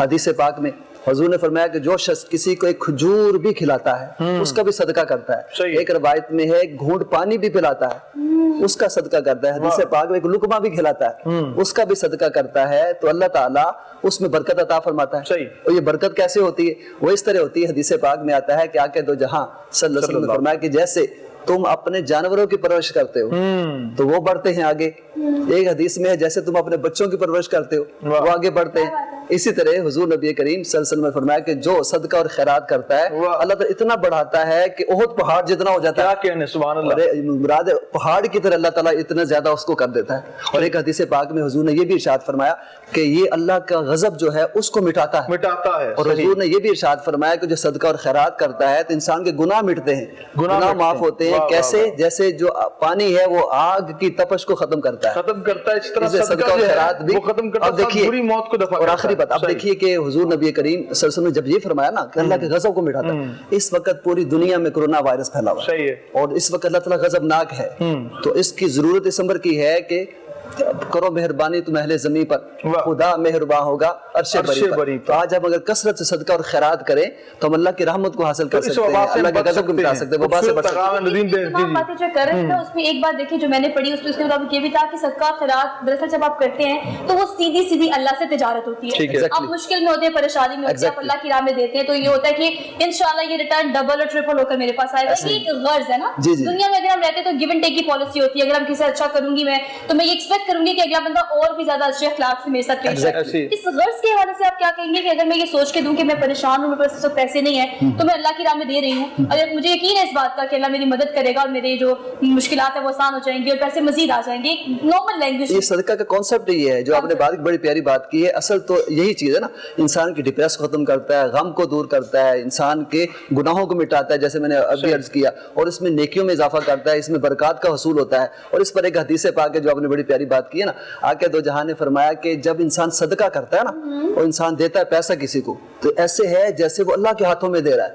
हदीस पाक में, हुजूर ने फरमाया कि जो शख्स किसी को एक खजूर भी खिलाता है उसका भी सदका करता है। एक रवायत में है घूंट पानी भी पिलाता है उसका सदका करता है। हदीस पाक में एक लुकमा भी खिलाता है उसका भी सदका करता है, तो अल्लाह ताला उसमें बरकत अता फरमाता है। और ये बरकत कैसे होती है? वो इस तरह होती है, हदीस पाक में आता है कि आके दो जहां सल्लल्लाहु अलैहि वसल्लम ने फरमाया कि जैसे तुम अपने जानवरों की परवरिश करते हो तो वो बढ़ते हैं आगे। एक हदीस में है जैसे तुम अपने बच्चों की परवरिश करते हो वो आगे बढ़ते हैं। इसी तरह हुजूर नबी करीम सल्लल्लाहु अलैहि वसल्लम ने फरमाया कि जो सदका और खैरात करता है अल्लाह ताला इतना बढ़ाता है कि ओहद पहाड़ जितना हो जाता है। क्या कहने, सुभान अल्लाह। मुराद पहाड़ की तरह अल्लाह ताला इतना ज्यादा उसको कर देता है। और एक हदीस पाक में हुजूर ने ये भी इरशाद फरमाया कि ये अल्लाह का गजब जो है उसको मिटाता है। और हुजूर ने ये भी इरशाद फरमाया कि जो सदका और खैरात करता है तो इंसान के गुनाह मिटते हैं, गुनाह माफ होते हैं। कैसे? जैसे जो पानी है वो आग की तपश को खत्म करता है, इस तरह सदका और खैरात भी खत्म करता है। देखिए बुरी मौत को दफा। और आखिरी बात आप देखिए कि हुजूर नबी करीम सल्लल्लाहु अलैहि वसल्लम ने जब ये फरमाया ना कि अल्लाह के गजब को मिटाता है, इस वक्त पूरी दुनिया में कोरोना वायरस फैला हुआ है और इस वक्त अल्लाह ताला गजबनाक है। तो इसकी जरूरत इस अमर की है कि करो मेहरबानी तुम अहले ज़मीन पर, खुदा मेहरबान होगा अर्शे बरी पर। तो आज हम अगर कसरत से सदका और खैरात करें तो हम अल्लाह की रहमत को हासिल कर सकते हैं, अल्लाह के गज़ब को मिटा सकते हैं, वबा से बच सकते हैं। बातें जो कर रहे थे उसमें एक बात देखिए जो मैंने पढ़ी उसमें उसके मुताबिक ये भी था कि सदका खैरात दरअसल जब आप करते हैं तो वो सीधी सीधी अल्लाह से तिजारत होती है। आप मुश्किल में होते हैं, परेशानी में होते हैं, आप अल्लाह की राह में देते हैं तो ये होता है कि इंशाल्लाह ये रिटर्न डबल और ट्रिपल होकर मेरे पास आएगा। ये एक गर्ज है ना दुनिया में, अगर हम रहते हैं तो गिव एंड टेक की पॉलिसी होती है। अगर हम किसी अच्छा करूंगी मैं तो मैं ये एक्सपेक्ट करूंगी कि अगला बंदा और भी ज्यादा अच्छे अखलाक से मेरे साथ पेश आए। इस गर्ज के हवाले से आप क्या कहेंगे कि अगर मैं ये सोच के दूं कि मैं परेशान हूं, मेरे पास इस वक्त पैसे नहीं है तो मैं अल्लाह की राह में दे रही हूं, अगर मुझे यकीन है इस बात का कि अल्लाह मेरी मदद करेगा और मेरे जो मुश्किलात है वो आसान हो जाएंगी और पैसे मजीद आ जाएंगे। नॉर्मल लैंग्वेज ये सदका का कॉन्सेप्ट ये है जो आपने बात बड़ी प्यारी बात की है। असल तो यही चीज है ना, इंसान की डिप्रेस खत्म करता है, गम को दूर करता है, इंसान के गुनाहों को मिटाता है जैसे मैंने अभी अर्ज किया, और इसमें नेकियों में इजाफा करता है, इसमें बरकत का हसूल होता है। और इस पर एक हदीस पाक है जो आपने बड़ी प्यारी बात की है ना, आके दो जहां ने फरमाया कि जब इंसान सदका करता है ना और इंसान देता है पैसा किसी को तो ऐसे है जैसे वो अल्लाह के हाथों में दे रहा है।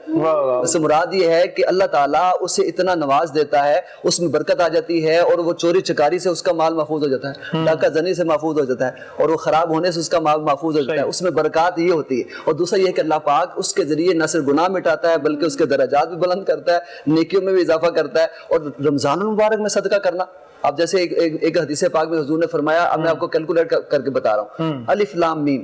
वैसे मुराद ये है कि अल्लाह ताला उसे इतना नवाज देता है, उसमें बरकत आ जाती है और वो चोरी चकारी से उसका माल महफूज हो जाता है, डाका जनी से महफूज हो जाता है और वो खराब होने से उसका माल महफूज हो जाता है। उसमें बरकत ये होती है। और दूसरा ये है कि अल्लाह पाक उसके जरिए न सिर्फ गुनाह मिटाता है बल्कि उसके दर्जात भी बुलंद करता है, नेकियों में भी इजाफा करता है। और रमजान मुबारक में सदका करना, अब जैसे एक हदीस पाक में हुजूर ने फरमाया, अब मैं आपको कैलकुलेट करके बता रहा हूँ, अलिफ लाम मीम।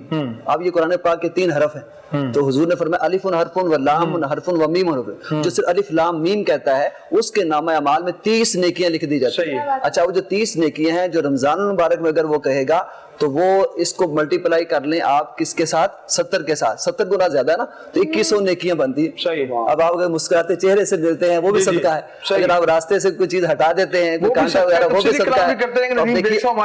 अब ये कुरान पाक के 3 हरफ हैं तो हुजूर ने फरमाया अलिफुन हरफुन व लामुन हरफुन व मीम हरफ। जो सिर्फ अलिफ लाम मीम कहता है उसके नामा अमाल में 30 नेकियां लिख दी जाती है। अच्छा, वो जो 30 नेकियां हैं जो रमजान मुबारक में अगर वो कहेगा तो वो इसको मल्टीप्लाई कर लें आप किसके साथ, 70 के साथ, 70 गुना ज्यादा है ना, तो 2100 नेकियां बनती है। अब आप अगर मुस्कुराते चेहरे से मिलते हैं वो भी सदका है, अगर आप रास्ते से कोई चीज हटा देते हैं, कोई कांटा वगैरह, वो भी सदका है।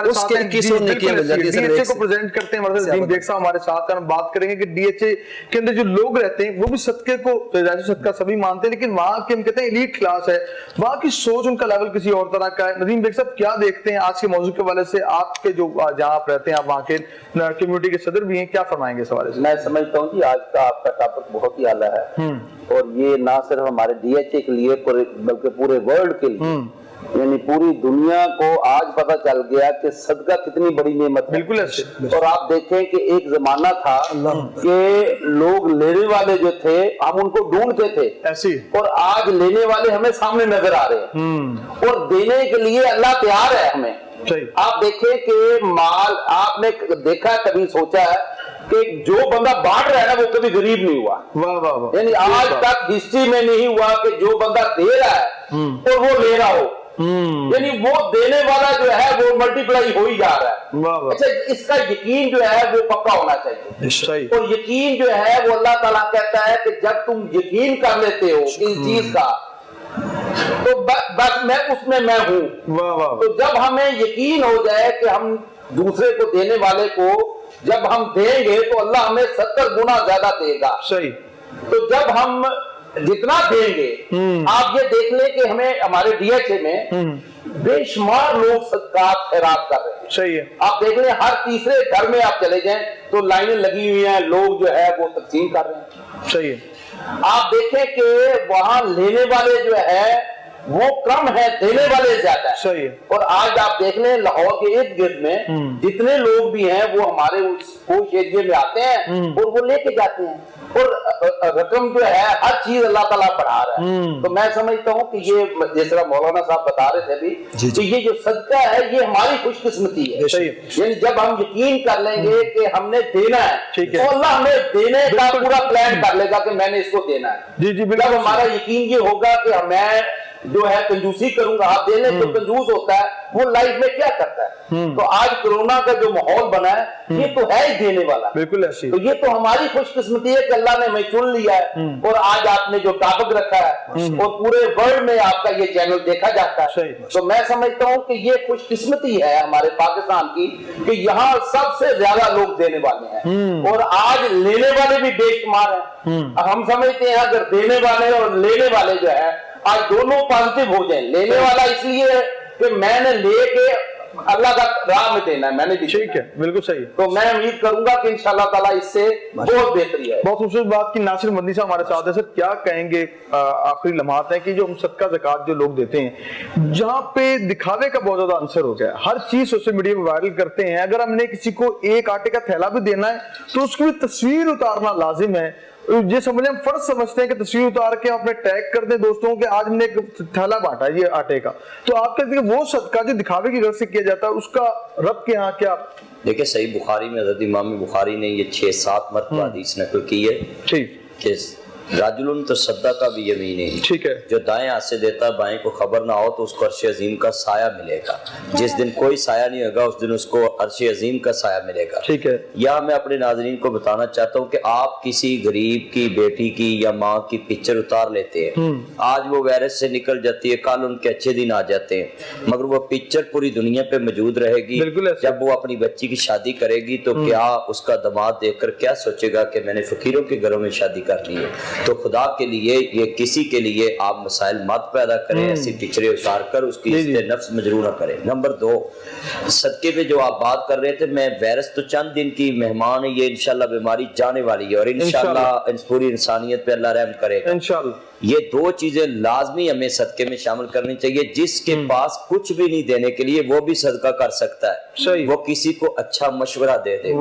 उसके 2100 नेकियां मिल जाती है। डीएचए को प्रेजेंट करते हैं नदीम बेग साहब हमारे साथ, हम बात करेंगे कि डीएचए के अंदर जो लोग रहते हैं वो भी सदके को, सदका सभी मानते हैं, लेकिन वहाँ के हम कहते हैं एलीट क्लास है, वहाँ की सोच, उनका लेवल किसी और तरह का है। नदीम बेग साहब क्या देखते हैं आज के मौजूद के हवाले से, आपके जो जहाँ आप रहते हैं, आप वहाँ के कम्युनिटी के सदर भी हैं, क्या फरमाएंगे इस हवाले से? मैं समझता हूँ कि आज का आपका टॉपिक बहुत ही आला है और ये ना सिर्फ हमारे डीएचए के लिए बल्कि पूरे वर्ल्ड के लिए, यानी पूरी दुनिया को आज पता चल गया कि सदका कितनी बड़ी नेमत है। बिल्कुल ऐसे। और आप देखें कि एक जमाना था कि लोग लेने वाले जो थे हम उनको ढूंढते थे ऐसी, और आज लेने वाले हमें सामने नजर आ रहे हैं और देने के लिए अल्लाह तैयार है हमें। आप देखें कि माल, आपने देखा कभी सोचा है कि जो बंदा बांट रहा है ना वो कभी गरीब नहीं हुआ? वाह वाह वाह। यानी आज तक हिस्ट्री में नहीं हुआ कि जो बंदा दे रहा है और वो ले रहा हो, यानी वो देने वाला जो है वो मल्टीप्लाई हो ही जा रहा है। अच्छा, इसका यकीन जो है वो पक्का होना चाहिए। और यकीन जो है वो अल्लाह ताला कहता है कि जब तुम यकीन कर लेते हो इस चीज का तो बस मैं उसमें मैं हूं। तो जब हमें यकीन हो जाए कि हम दूसरे को देने वाले को जब हम देंगे तो अल्लाह हमें 70 गुना ज्यादा देगा। सही। तो जब हम जितना देंगे, आप ये देख लें कि हमें हमारे डीएचए में बेशुमार लोग सदका खैरात कर रहे हैं। सही है। आप देख लें हर तीसरे घर में आप चले जाएं तो लाइनें लगी हुई हैं, लोग जो है वो तकसीम कर रहे हैं। सही है। आप देखें कि वहां लेने वाले जो है वो कम है, देने वाले ज्यादा है। सही है। और आज आप देख लें लाहौर के इर्द गिर्द में जितने लोग भी हैं वो हमारे उस एरिया में आते हैं और वो लेके जाते हैं और रकम जो है हर चीज अल्लाह ताला बढ़ा रहा है। तो मैं समझता हूँ कि ये जिस तरह मौलाना साहब बता रहे थे अभी, तो ये जो सदका है ये हमारी खुशकिस्मती है। यानी जब हम यकीन कर लेंगे कि हमने देना है तो अल्लाह हमें देने का पूरा प्लान कर लेगा कि मैंने इसको देना है। जब हमारा यकीन ये होगा कि मैं जो है कंजूसी करूंगा, आप देने तो कंजूस होता है, वो लाइफ में क्या करता है। तो आज कोरोना का जो माहौल बना है ये तो है ही देने वाला। बिल्कुल ऐसी। तो ये तो हमारी खुशकिस्मती है कि अल्लाह ने हमें चुन लिया है और आज आपने जो टॉपिक रखा है और पूरे वर्ल्ड में आपका ये चैनल देखा जाता है। तो मैं समझता हूँ कि ये खुशकिस्मती है हमारे पाकिस्तान की कि यहाँ सबसे ज्यादा लोग देने वाले हैं और आज लेने वाले भी बेशुमार हैं। हम समझते हैं अगर देने वाले और लेने वाले जो है आज दोनों पॉजिटिव हो जाए। लेने वाला इसलिए कि मैंने लेके अल्लाह का राह में देना है, मैंने भी ठीक है, बिल्कुल सही। तो मैं उम्मीद करूंगा कि इंशाअल्लाह ताला इससे बहुत बेहतरी है। बहुत खूबसूरत बात की। नासिर मदनी साहब हमारे साथ है। सर क्या कहेंगे, आखिरी लम्हात है कि जो हम सदका ज़कात जो लोग देते हैं, जहाँ पे दिखावे का बहुत ज्यादा आंसर हो गया, हर चीज सोशल मीडिया में वायरल करते हैं, अगर हमने किसी को एक आटे का थैला भी देना है तो उसकी भी तस्वीर उतारना लाजिम है। ये समझ हम फर्ज समझते हैं कि तस्वीर उतार के अपने टैग कर दें दोस्तों के आज हमने एक थैला बांटा है ये आटे का, तो आप कहते हैं वो सदका जो दिखावे की गर्ज से किया जाता है उसका रब के यहाँ क्या? देखिए सही बुखारी में हज़रत इमाम बुखारी ने ये 6-7 मरतबा हदीस नकल की है। ठीक, कि राजुलन तो सद्दा का भी यमीन है, ठीक है, जो दाएं हाथ से देता बाएं को खबर ना हो तो उसको अर्श अजीम का साया मिलेगा। जिस दिन कोई साया नहीं होगा उस दिन उसको अर्श अजीम का साया मिलेगा। ठीक है। या मैं अपने नाजरीन को बताना चाहता हूँ कि आप किसी गरीब की बेटी की या माँ की पिक्चर उतार लेते हैं, आज वो वायरस से निकल जाती है, कल उनके अच्छे दिन आ जाते हैं, मगर वो पिक्चर पूरी दुनिया पे मौजूद रहेगी। जब वो अपनी बच्ची की शादी करेगी तो क्या उसका दामाद देखकर क्या सोचेगा कि मैंने फकीरों के घरों में शादी करनी है। तो खुदा के लिए ये किसी के लिए आप मसाइल मत पैदा करें, ऐसी पिक्चरें उतार कर उसकी नफ्स मजरू ना करें। नंबर 2, सदके पे जो आप बात कर रहे थे, मैं वायरस तो चंद दिन की मेहमान है, ये इंशाल्लाह बीमारी जाने वाली है और इंशाल्लाह पूरी इंसानियत पे अल्लाह रहम करेगा इंशाल्लाह। ये 2 चीजें लाजमी हमें सदके में शामिल करनी चाहिए। जिसके पास कुछ भी नहीं देने के लिए वो भी सदका कर सकता है, वो किसी को अच्छा मशवरा दे दे।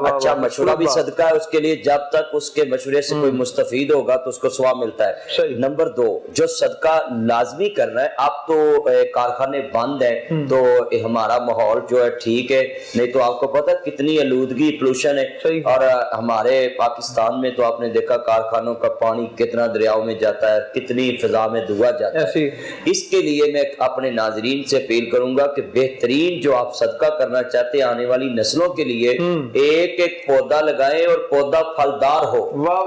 अच्छा मशवरा भी सदका है उसके लिए, जब तक उसके मशवरे से कोई मुस्तफीद होगा तो उसको सवाब मिलता है। नंबर 2, जो सदका लाजमी करना है, अब तो कारखाने बंद है तो हमारा माहौल जो है ठीक है, नहीं तो आपको पता कितनी आलूदगी पोल्यूशन है। और हमारे पाकिस्तान में तो आपने देखा कारखानों का पानी कितना दरियाओं में जाता है, कितनी फिजा में धुआं जाता है। इसके लिए मैं अपने नाजरीन से अपील करूंगा कि बेहतरीन जो आप सदका करना चाहते हैं आने वाली नस्लों के लिए, एक एक पौधा लगाएं और पौधा फलदार हो,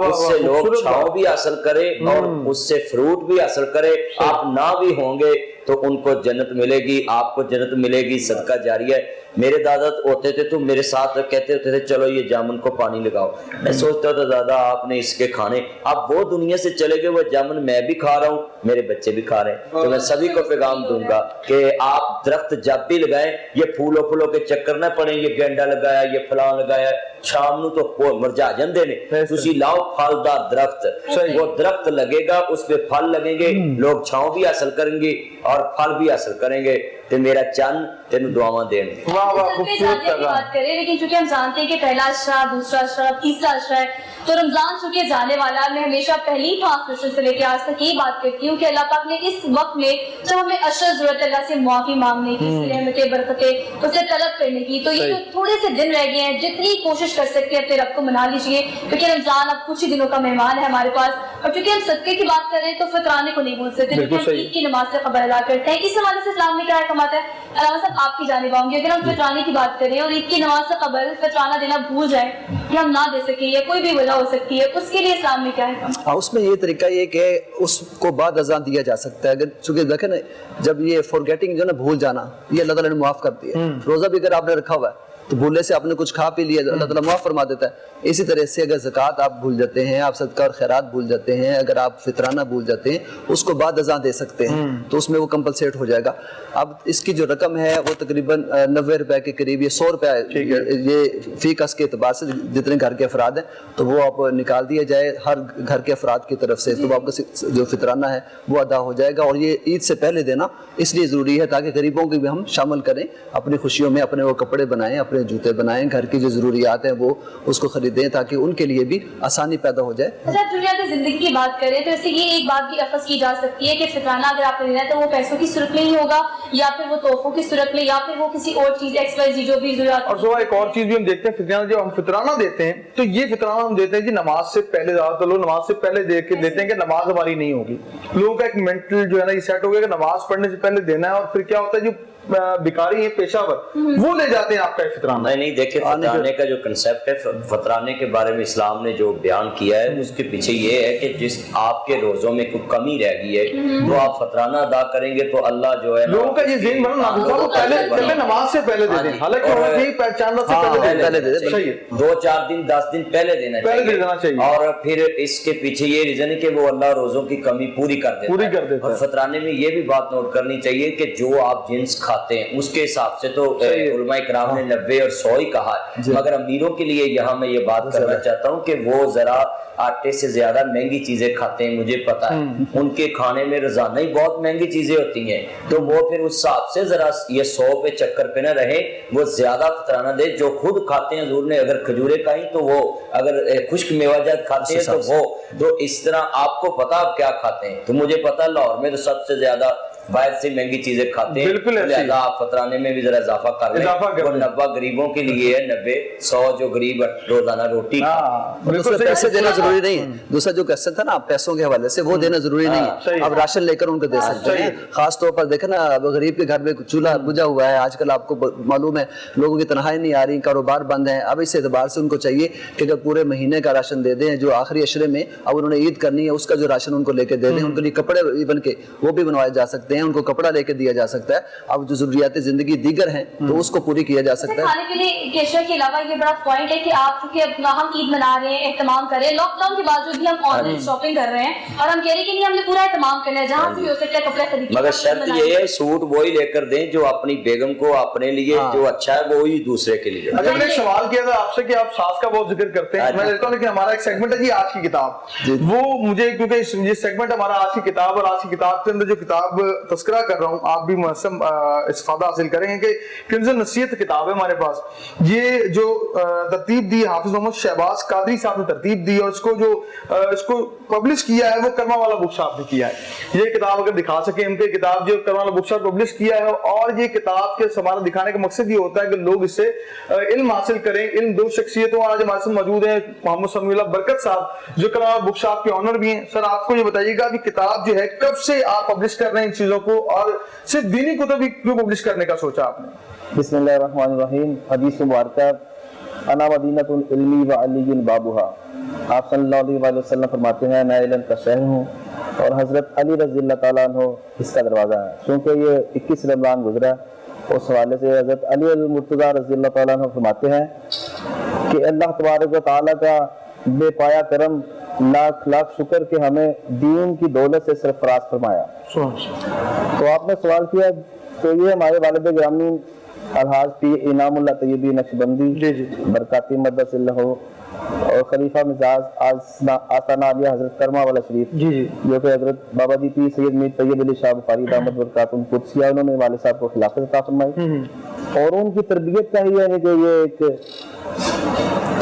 उससे लोग छांव भी हासिल करें और उससे फ्रूट भी हासिल करें। आप ना भी होंगे तो उनको जन्नत मिलेगी, आपको जन्नत मिलेगी, सदका जारी है। मेरे दादा होते थे तो मेरे साथ कहते होते थे चलो ये जामुन को पानी लगाओ, मैं सोचता था दादा आपने इसके खाने, अब वो दुनिया से चले गए, वो जामुन मैं भी खा रहा हूँ, मेरे बच्चे भी खा रहे हैं। तो मैं सभी को पैगाम दूंगा कि आप दरख्त जब भी लगाएं, ये फूलों के चक्कर ना पड़े, ये गेंडा लगाया, ये फलां लगाया, शाम ਨੂੰ तो मुरझा जाते ने, तुसी लाओ फलदार दरख्त, वो दरख्त लगेगा, उस पे फल लगेंगे, लोग छांव भी हासिल करेंगे और फल भी हासिल करेंगे। ते मेरा चंद तेन दुआवां देन। वाह वाह, खूबसूरत बात करें। लेकिन चूंकि हम जानते हैं कि पहला अशरा, दूसरा अशरा, तीसरा अशरा है, तो रमजान चूंकि जाने वाला है, मैं हमेशा पहली ट्रांसमिशन से लेकर आज तक यही बात करती हूँ कि अल्लाह पाक ने इस वक्त में जब हमें अशर जरूरत है अल्लाह से माफी मांगने की, रहमतें बरकतें उसे तलब करने की, तो ये जो थोड़े से दिन रह गए हैं, जितनी कोशिश कर सकते हैं अपने रब को मना लीजिए, क्योंकि रमजान अब कुछ ही दिनों का मेहमान है हमारे पास। और चूंकि हम सदके की बात कर रहे हैं तो फितराने को नहीं भूल सकते, क्योंकि हम ईद की नमाज से खबर अदा करते हैं। इस हवाले से इस्लाम में क्या कमाता है, अलावा साहब आपकी जानिब आऊंगी, अगर हम फितराने की बात करें और ईद की नमाज से कबल फितराना देना भूल जाए या हम ना दे सके या कोई भी वजह हो सकती है, उसके लिए इस्लाम में क्या है? हाँ, उसमें ये तरीका ये कि उसको बाद अज़ान दिया जा सकता है। अगर चूंकि देखें ना, जब ये फॉरगेटिंग जो ना भूल जाना, ये अल्लाह ताला ने माफ करती है। रोजा भी अगर आपने रखा हुआ है तो भूलने से आपने कुछ खा पी लिया, अल्लाह ताला माफ फरमा देता है। इसी तरह से अगर ज़कात आप भूल जाते हैं, आप सदका और खैरात भूल जाते हैं, अगर आप फितराना भूल जाते हैं, उसको बाद अज़ान दे सकते हैं, तो उसमें वो कंपलसेट हो जाएगा। अब इसकी जो रकम है वो तकरीबन 90 रुपए के करीब, ये 100 रुपए ये फी कस के एतबार से जितने घर के अफराद हैं तो वो आप निकाल दिया जाए हर घर के अफराद की तरफ से, तो आपका जो फितराना है वो अदा हो जाएगा। और ये ईद से पहले देना इसलिए ज़रूरी है ताकि गरीबों की भी हम शामिल करें अपनी खुशियों में, अपने वो कपड़े बनाएं, अपने जूते बनाएं, घर की जो ज़रूरियात हैं वो उसको खरीदें ताकि उनके लिए भी आसानी पैदा हो जाए। अच्छा, दुनिया की जिंदगी की बात करें तो इससे ये एक बात भी अखज़ की जा सकती है कि फितराना अगर आपने देना है तो वो पैसों की सूरत में ही होगा या फिर वो तोहफों की सूरत में या फिर वो किसी और चीज XYZ जो भी ज़रूरत। और जो एक और चीज भी हम देखते हैं, फितराना जब हम फितराना देते हैं तो ये फितराना हम देते हैं कि नमाज से पहले, ज्यादातर लोग नमाज से पहले देख के देते हैं कि नमाज हमारी नहीं होगी। लोगों का एक मेंटल जो है ना ये सेट हो गया कि नमाज पढ़ने से पहले देना है, और फिर क्या होता है जो भिखारी है पेशावर वो ले जाते हैं आपका फितराना। नहीं देखिए, फितराने का जो कंसेप्ट है, फितराने के बारे में इस्लाम ने जो बयान किया है उसके पीछे ये है कि जिस आपके रोजों में कोई कमी रह गई है तो आप फितराना अदा करेंगे तो अल्लाह जो है लोगों का ये ज़हन बना वो पहले नमाज से पहले दे दें, हालांकि पहचानना से पहले दे दें, सही है 2-4 दिन 10 दिन पहले देना चाहिए। और फिर इसके पीछे ये रीजन है कि वो अल्लाह रोजों की कमी पूरी कर देता है। और फितराने में ये भी बात नोट करनी चाहिए कि जो आप जिन्स کھاتے ہیں اس کے حساب سے تو علماء کرام نے 90 اور 100 ہی کہا ہے، مگر امیروں کے لیے یہاں میں یہ بات کرنا چاہتا ہوں کہ وہ ذرا آٹے سے زیادہ مہنگی چیزیں کھاتے ہیں، مجھے پتا ہے ان کے کھانے میں روزانہ ہی بہت مہنگی چیزیں ہوتی ہیں، تو وہ پھر اس حساب سے ذرا یہ 100 پہ چکر پہ نہ رہے، وہ زیادہ فطرانہ دے جو خود کھاتے ہیں۔ حضور نے اگر کھجوریں کھائیں تو وہ اگر خشک میوہ جات کھاتے ہیں تو وہ، تو اس طرح آپ کو پتا آپ کیا کھاتے ہیں، تو مجھے پتا لاہور میں تو سب سے زیادہ باہر سے مہنگی چیزیں کھاتے ہیں، لہذا آپ فطرانے میں بھی ذرا اضافہ کر لیں، اور 90 غریبوں کے لیے ہے، 90-100 جو غریب روزانہ روٹی پیسے دینا ضروری نہیں ہے۔ دوسرا جو کوسچن تھا نا پیسوں کے حوالے سے، وہ دینا ضروری نہیں ہے، آپ راشن لے کر ان کو دے سکتے ہیں۔ خاص طور پر دیکھیں نا غریب کے گھر میں چولہا بجھا ہوا ہے، آج کل آپ کو معلوم ہے لوگوں کی تنہائی نہیں آ رہی، کاروبار بند ہیں، اب اس اعتبار سے ان کو چاہیے کہ اگر پورے مہینے کا راشن دے دیں، جو آخری عشرے میں اب انہوں نے عید کرنی ہے اس کا جو راشن ان کو لے کے دے دیں، ان کے لیے کپڑے ایون کے وہ بھی بنوائے جا سکتے ہیں، ان کو کپڑا لے کے دیا جا سکتا ہے، اب جو ضروریات زندگی دیگر ہیں تو اس کو پوری کیا جا سکتا ہے۔ کھانے کے لیے کیشر کے علاوہ یہ بڑا پوائنٹ ہے کہ آپ چونکہ اپنا ہم عید منا رہے ہیں، اہتمام کر رہے ہیں، لاک ڈاؤن کے باوجود بھی ہم آن لائن شاپنگ کر رہے ہیں اور ہم کہہ رہے ہیں کہ نہیں ہم نے پورا اہتمام کرنا ہے، جہاں سے بھی ہو سکتا ہے کپڑے خرید، مگر شرط یہ ہے سوٹ وہی لے کر دیں جو اپنی بیگم کو اپنے لیے جو اچھا ہے وہی دوسرے کے لیے۔ اچھا میں نے سوال کیا تھا آپ سے کہ آپ ساس کا بہت ذکر کرتے ہیں، میں دیکھتا ہوں لیکن ہمارا ایک سیگمنٹ ہے جی آج کی کتاب، وہ مجھے کیونکہ یہ سیگمنٹ ہمارا آج کی کتاب، اور آج کی کتاب کے اندر جو کتاب تذکرہ کر رہا ہوں آپ بھی محسن استفادہ حاصل کریں گے کہ کنز نصیحت کتاب ہے ہمارے پاس، یہ جو ترتیب دی حافظ محمد شہباز قادری صاحب نے ترتیب دی اور اس کو پبلش کیا ہے وہ کرما والا بک شاپ نے کیا ہے۔ یہ کتاب اگر دکھا سکیں ہم کہ کتاب جو کرما والا بک شاپ پبلش کیا ہے، اور یہ کتاب کے ہمارا دکھانے کا مقصد یہ ہوتا ہے کہ لوگ اس سے علم حاصل کریں۔ علم دو شخصیتوں آج ہمارے ساتھ موجود ہیں، محمد سمیع اللہ برکت صاحب جو کرما والا بک شاپ کے آنر بھی ہیں۔ سر آپ کو یہ بتائیے گا کہ کتاب جو ہے کب سے آپ پبلش کر رہے ہیں ان چیزوں کو، اور صرف دینی کتب ہی کیوں پبلش کرنے کا سوچا آپ نے؟ بسم اللہ الرحمن الرحیم۔ حدیث مبارکہ انا مدینۃ العلم و علی بابھا، آپ صلی اللہ علیہ وسلم فرماتے ہیں میں علم کا شہر ہوں اور حضرت علی رضی اللہ تعالیٰ عنہ اس کا دروازہ ہے۔ چونکہ یہ 21 رمضان گزرا اس حوالے سے حضرت علی المرتضیٰ رضی اللہ تعالیٰ عنہ فرماتے ہیں کہ اللہ تبارک و تعالیٰ کا بے پایا کرم، لاکھ لاکھ شکر کہ ہمیں دین کی دولت سے سرفراز فرمایا۔ تو آپ نے سوال کیا، تو یہ ہمارے والد گرامی الحاج پی انعام اللہ طیبی نقشبندی برکاتی مدد اللہ اور خلیفہ مزاج آستانہ عالیہ حضرت کرما والا شریف جو کہ حضرت بابا جی پی سید میر طیب علی شاہ بخاری دامت برکاتہم قدسیہ، انہوں نے والد صاحب کو خلافت عطا فرمائی، اور ان کی تربیت کا ہی ہے کہ یہ ایک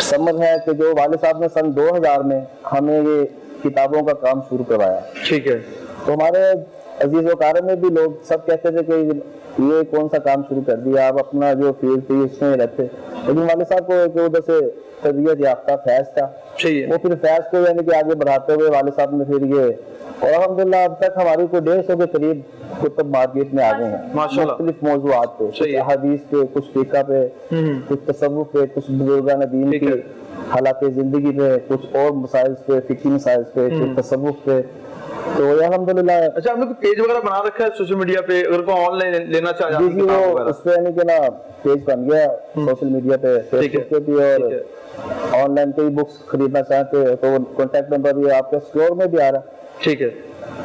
سمجھ ہے کہ جو والد صاحب نے سن 2000 میں ہمیں یہ کتابوں کا کام شروع کروایا۔ ٹھیک ہے، تو ہمارے عزیز و کارم میں بھی لوگ سب کہتے تھے کہ یہ کون سا کام شروع کر دیا، آپ اپنا جو فیلڈ تھی اس میں رہتے، لیکن والد صاحب کو ایک ادھر سے تربیت یافتہ فیض تھا، وہ پھر فیض کو یعنی کہ آگے بڑھاتے ہوئے والد صاحب نے پھر یہ، اور الحمدللہ اب تک ہماری کو 150 کے قریب کتب مارکیٹ میں آ گئے ہیں مختلف موضوعات پہ، کچھ حدیث پہ، کچھ فقہ پہ، کچھ تصوف پہ، کچھ بزرگان دین کی حالات زندگی پہ، کچھ اور مسائل پہ، فقہی مسائل پہ، کچھ تصوف پہ، تو الحمدللہ۔ اچھا آپ نے کوئی پیج وغیرہ بنا رکھا ہے سوشل میڈیا پہ اگر کوئی آن لائن لینا چاہے؟ جی وہ اس پہ یعنی کہ نا پیج بن گیا سوشل میڈیا پہ، فیس بک پہ بھی، اور آن لائن کوئی بکس خریدنا چاہتے تو کانٹیکٹ نمبر بھی آپ کے اسٹور میں بھی آ رہا ہے۔ ٹھیک ہے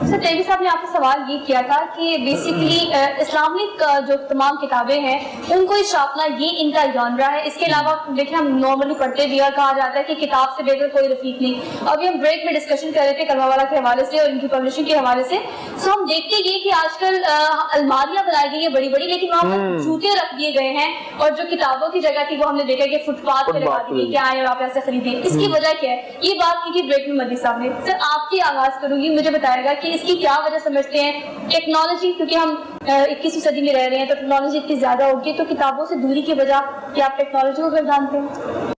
سر ٹیوی صاحب نے آپ سے سوال یہ کیا تھا کہ بیسیکلی اسلامک جو تمام کتابیں ہیں ان کو چھاپنا یہ ان کا جانرا ہے، اس کے علاوہ دیکھیں ہم نارملی پڑھتے بھی اور کہا جاتا ہے کہ کتاب سے بغیر کوئی رفیق نہیں۔ ابھی ہم بریک میں ڈسکشن کر رہے تھے کرما والا کے حوالے سے اور ان کی پبلشنگ کے حوالے سے، سو ہم دیکھتے یہ کہ آج کل الماریاں بنائی گئی ہیں بڑی بڑی، لیکن وہاں پر جوتے رکھ دیے گئے ہیں اور جو کتابوں کی جگہ تھی وہ ہم نے دیکھا کہ فٹ پاتھ پہ لگا دی گئی کہ آئیں اور آپ ایسے خریدیں۔ اس کی وجہ کیا ہے؟ یہ بات کی تھی بریک میں مدی صاحب نے۔ سر آپ سے آغاز کروں گی، مجھے بتائے گا کہ اس کی کیا وجہ سمجھتے ہیں؟ ٹیکنالوجی، کیونکہ ہم 21ویں صدی میں رہ رہے ہیں تو ٹیکنالوجی اتنی زیادہ ہوگی، تو کتابوں سے دوری کی وجہ کیا آپ ٹیکنالوجی کو گردانتے ہیں؟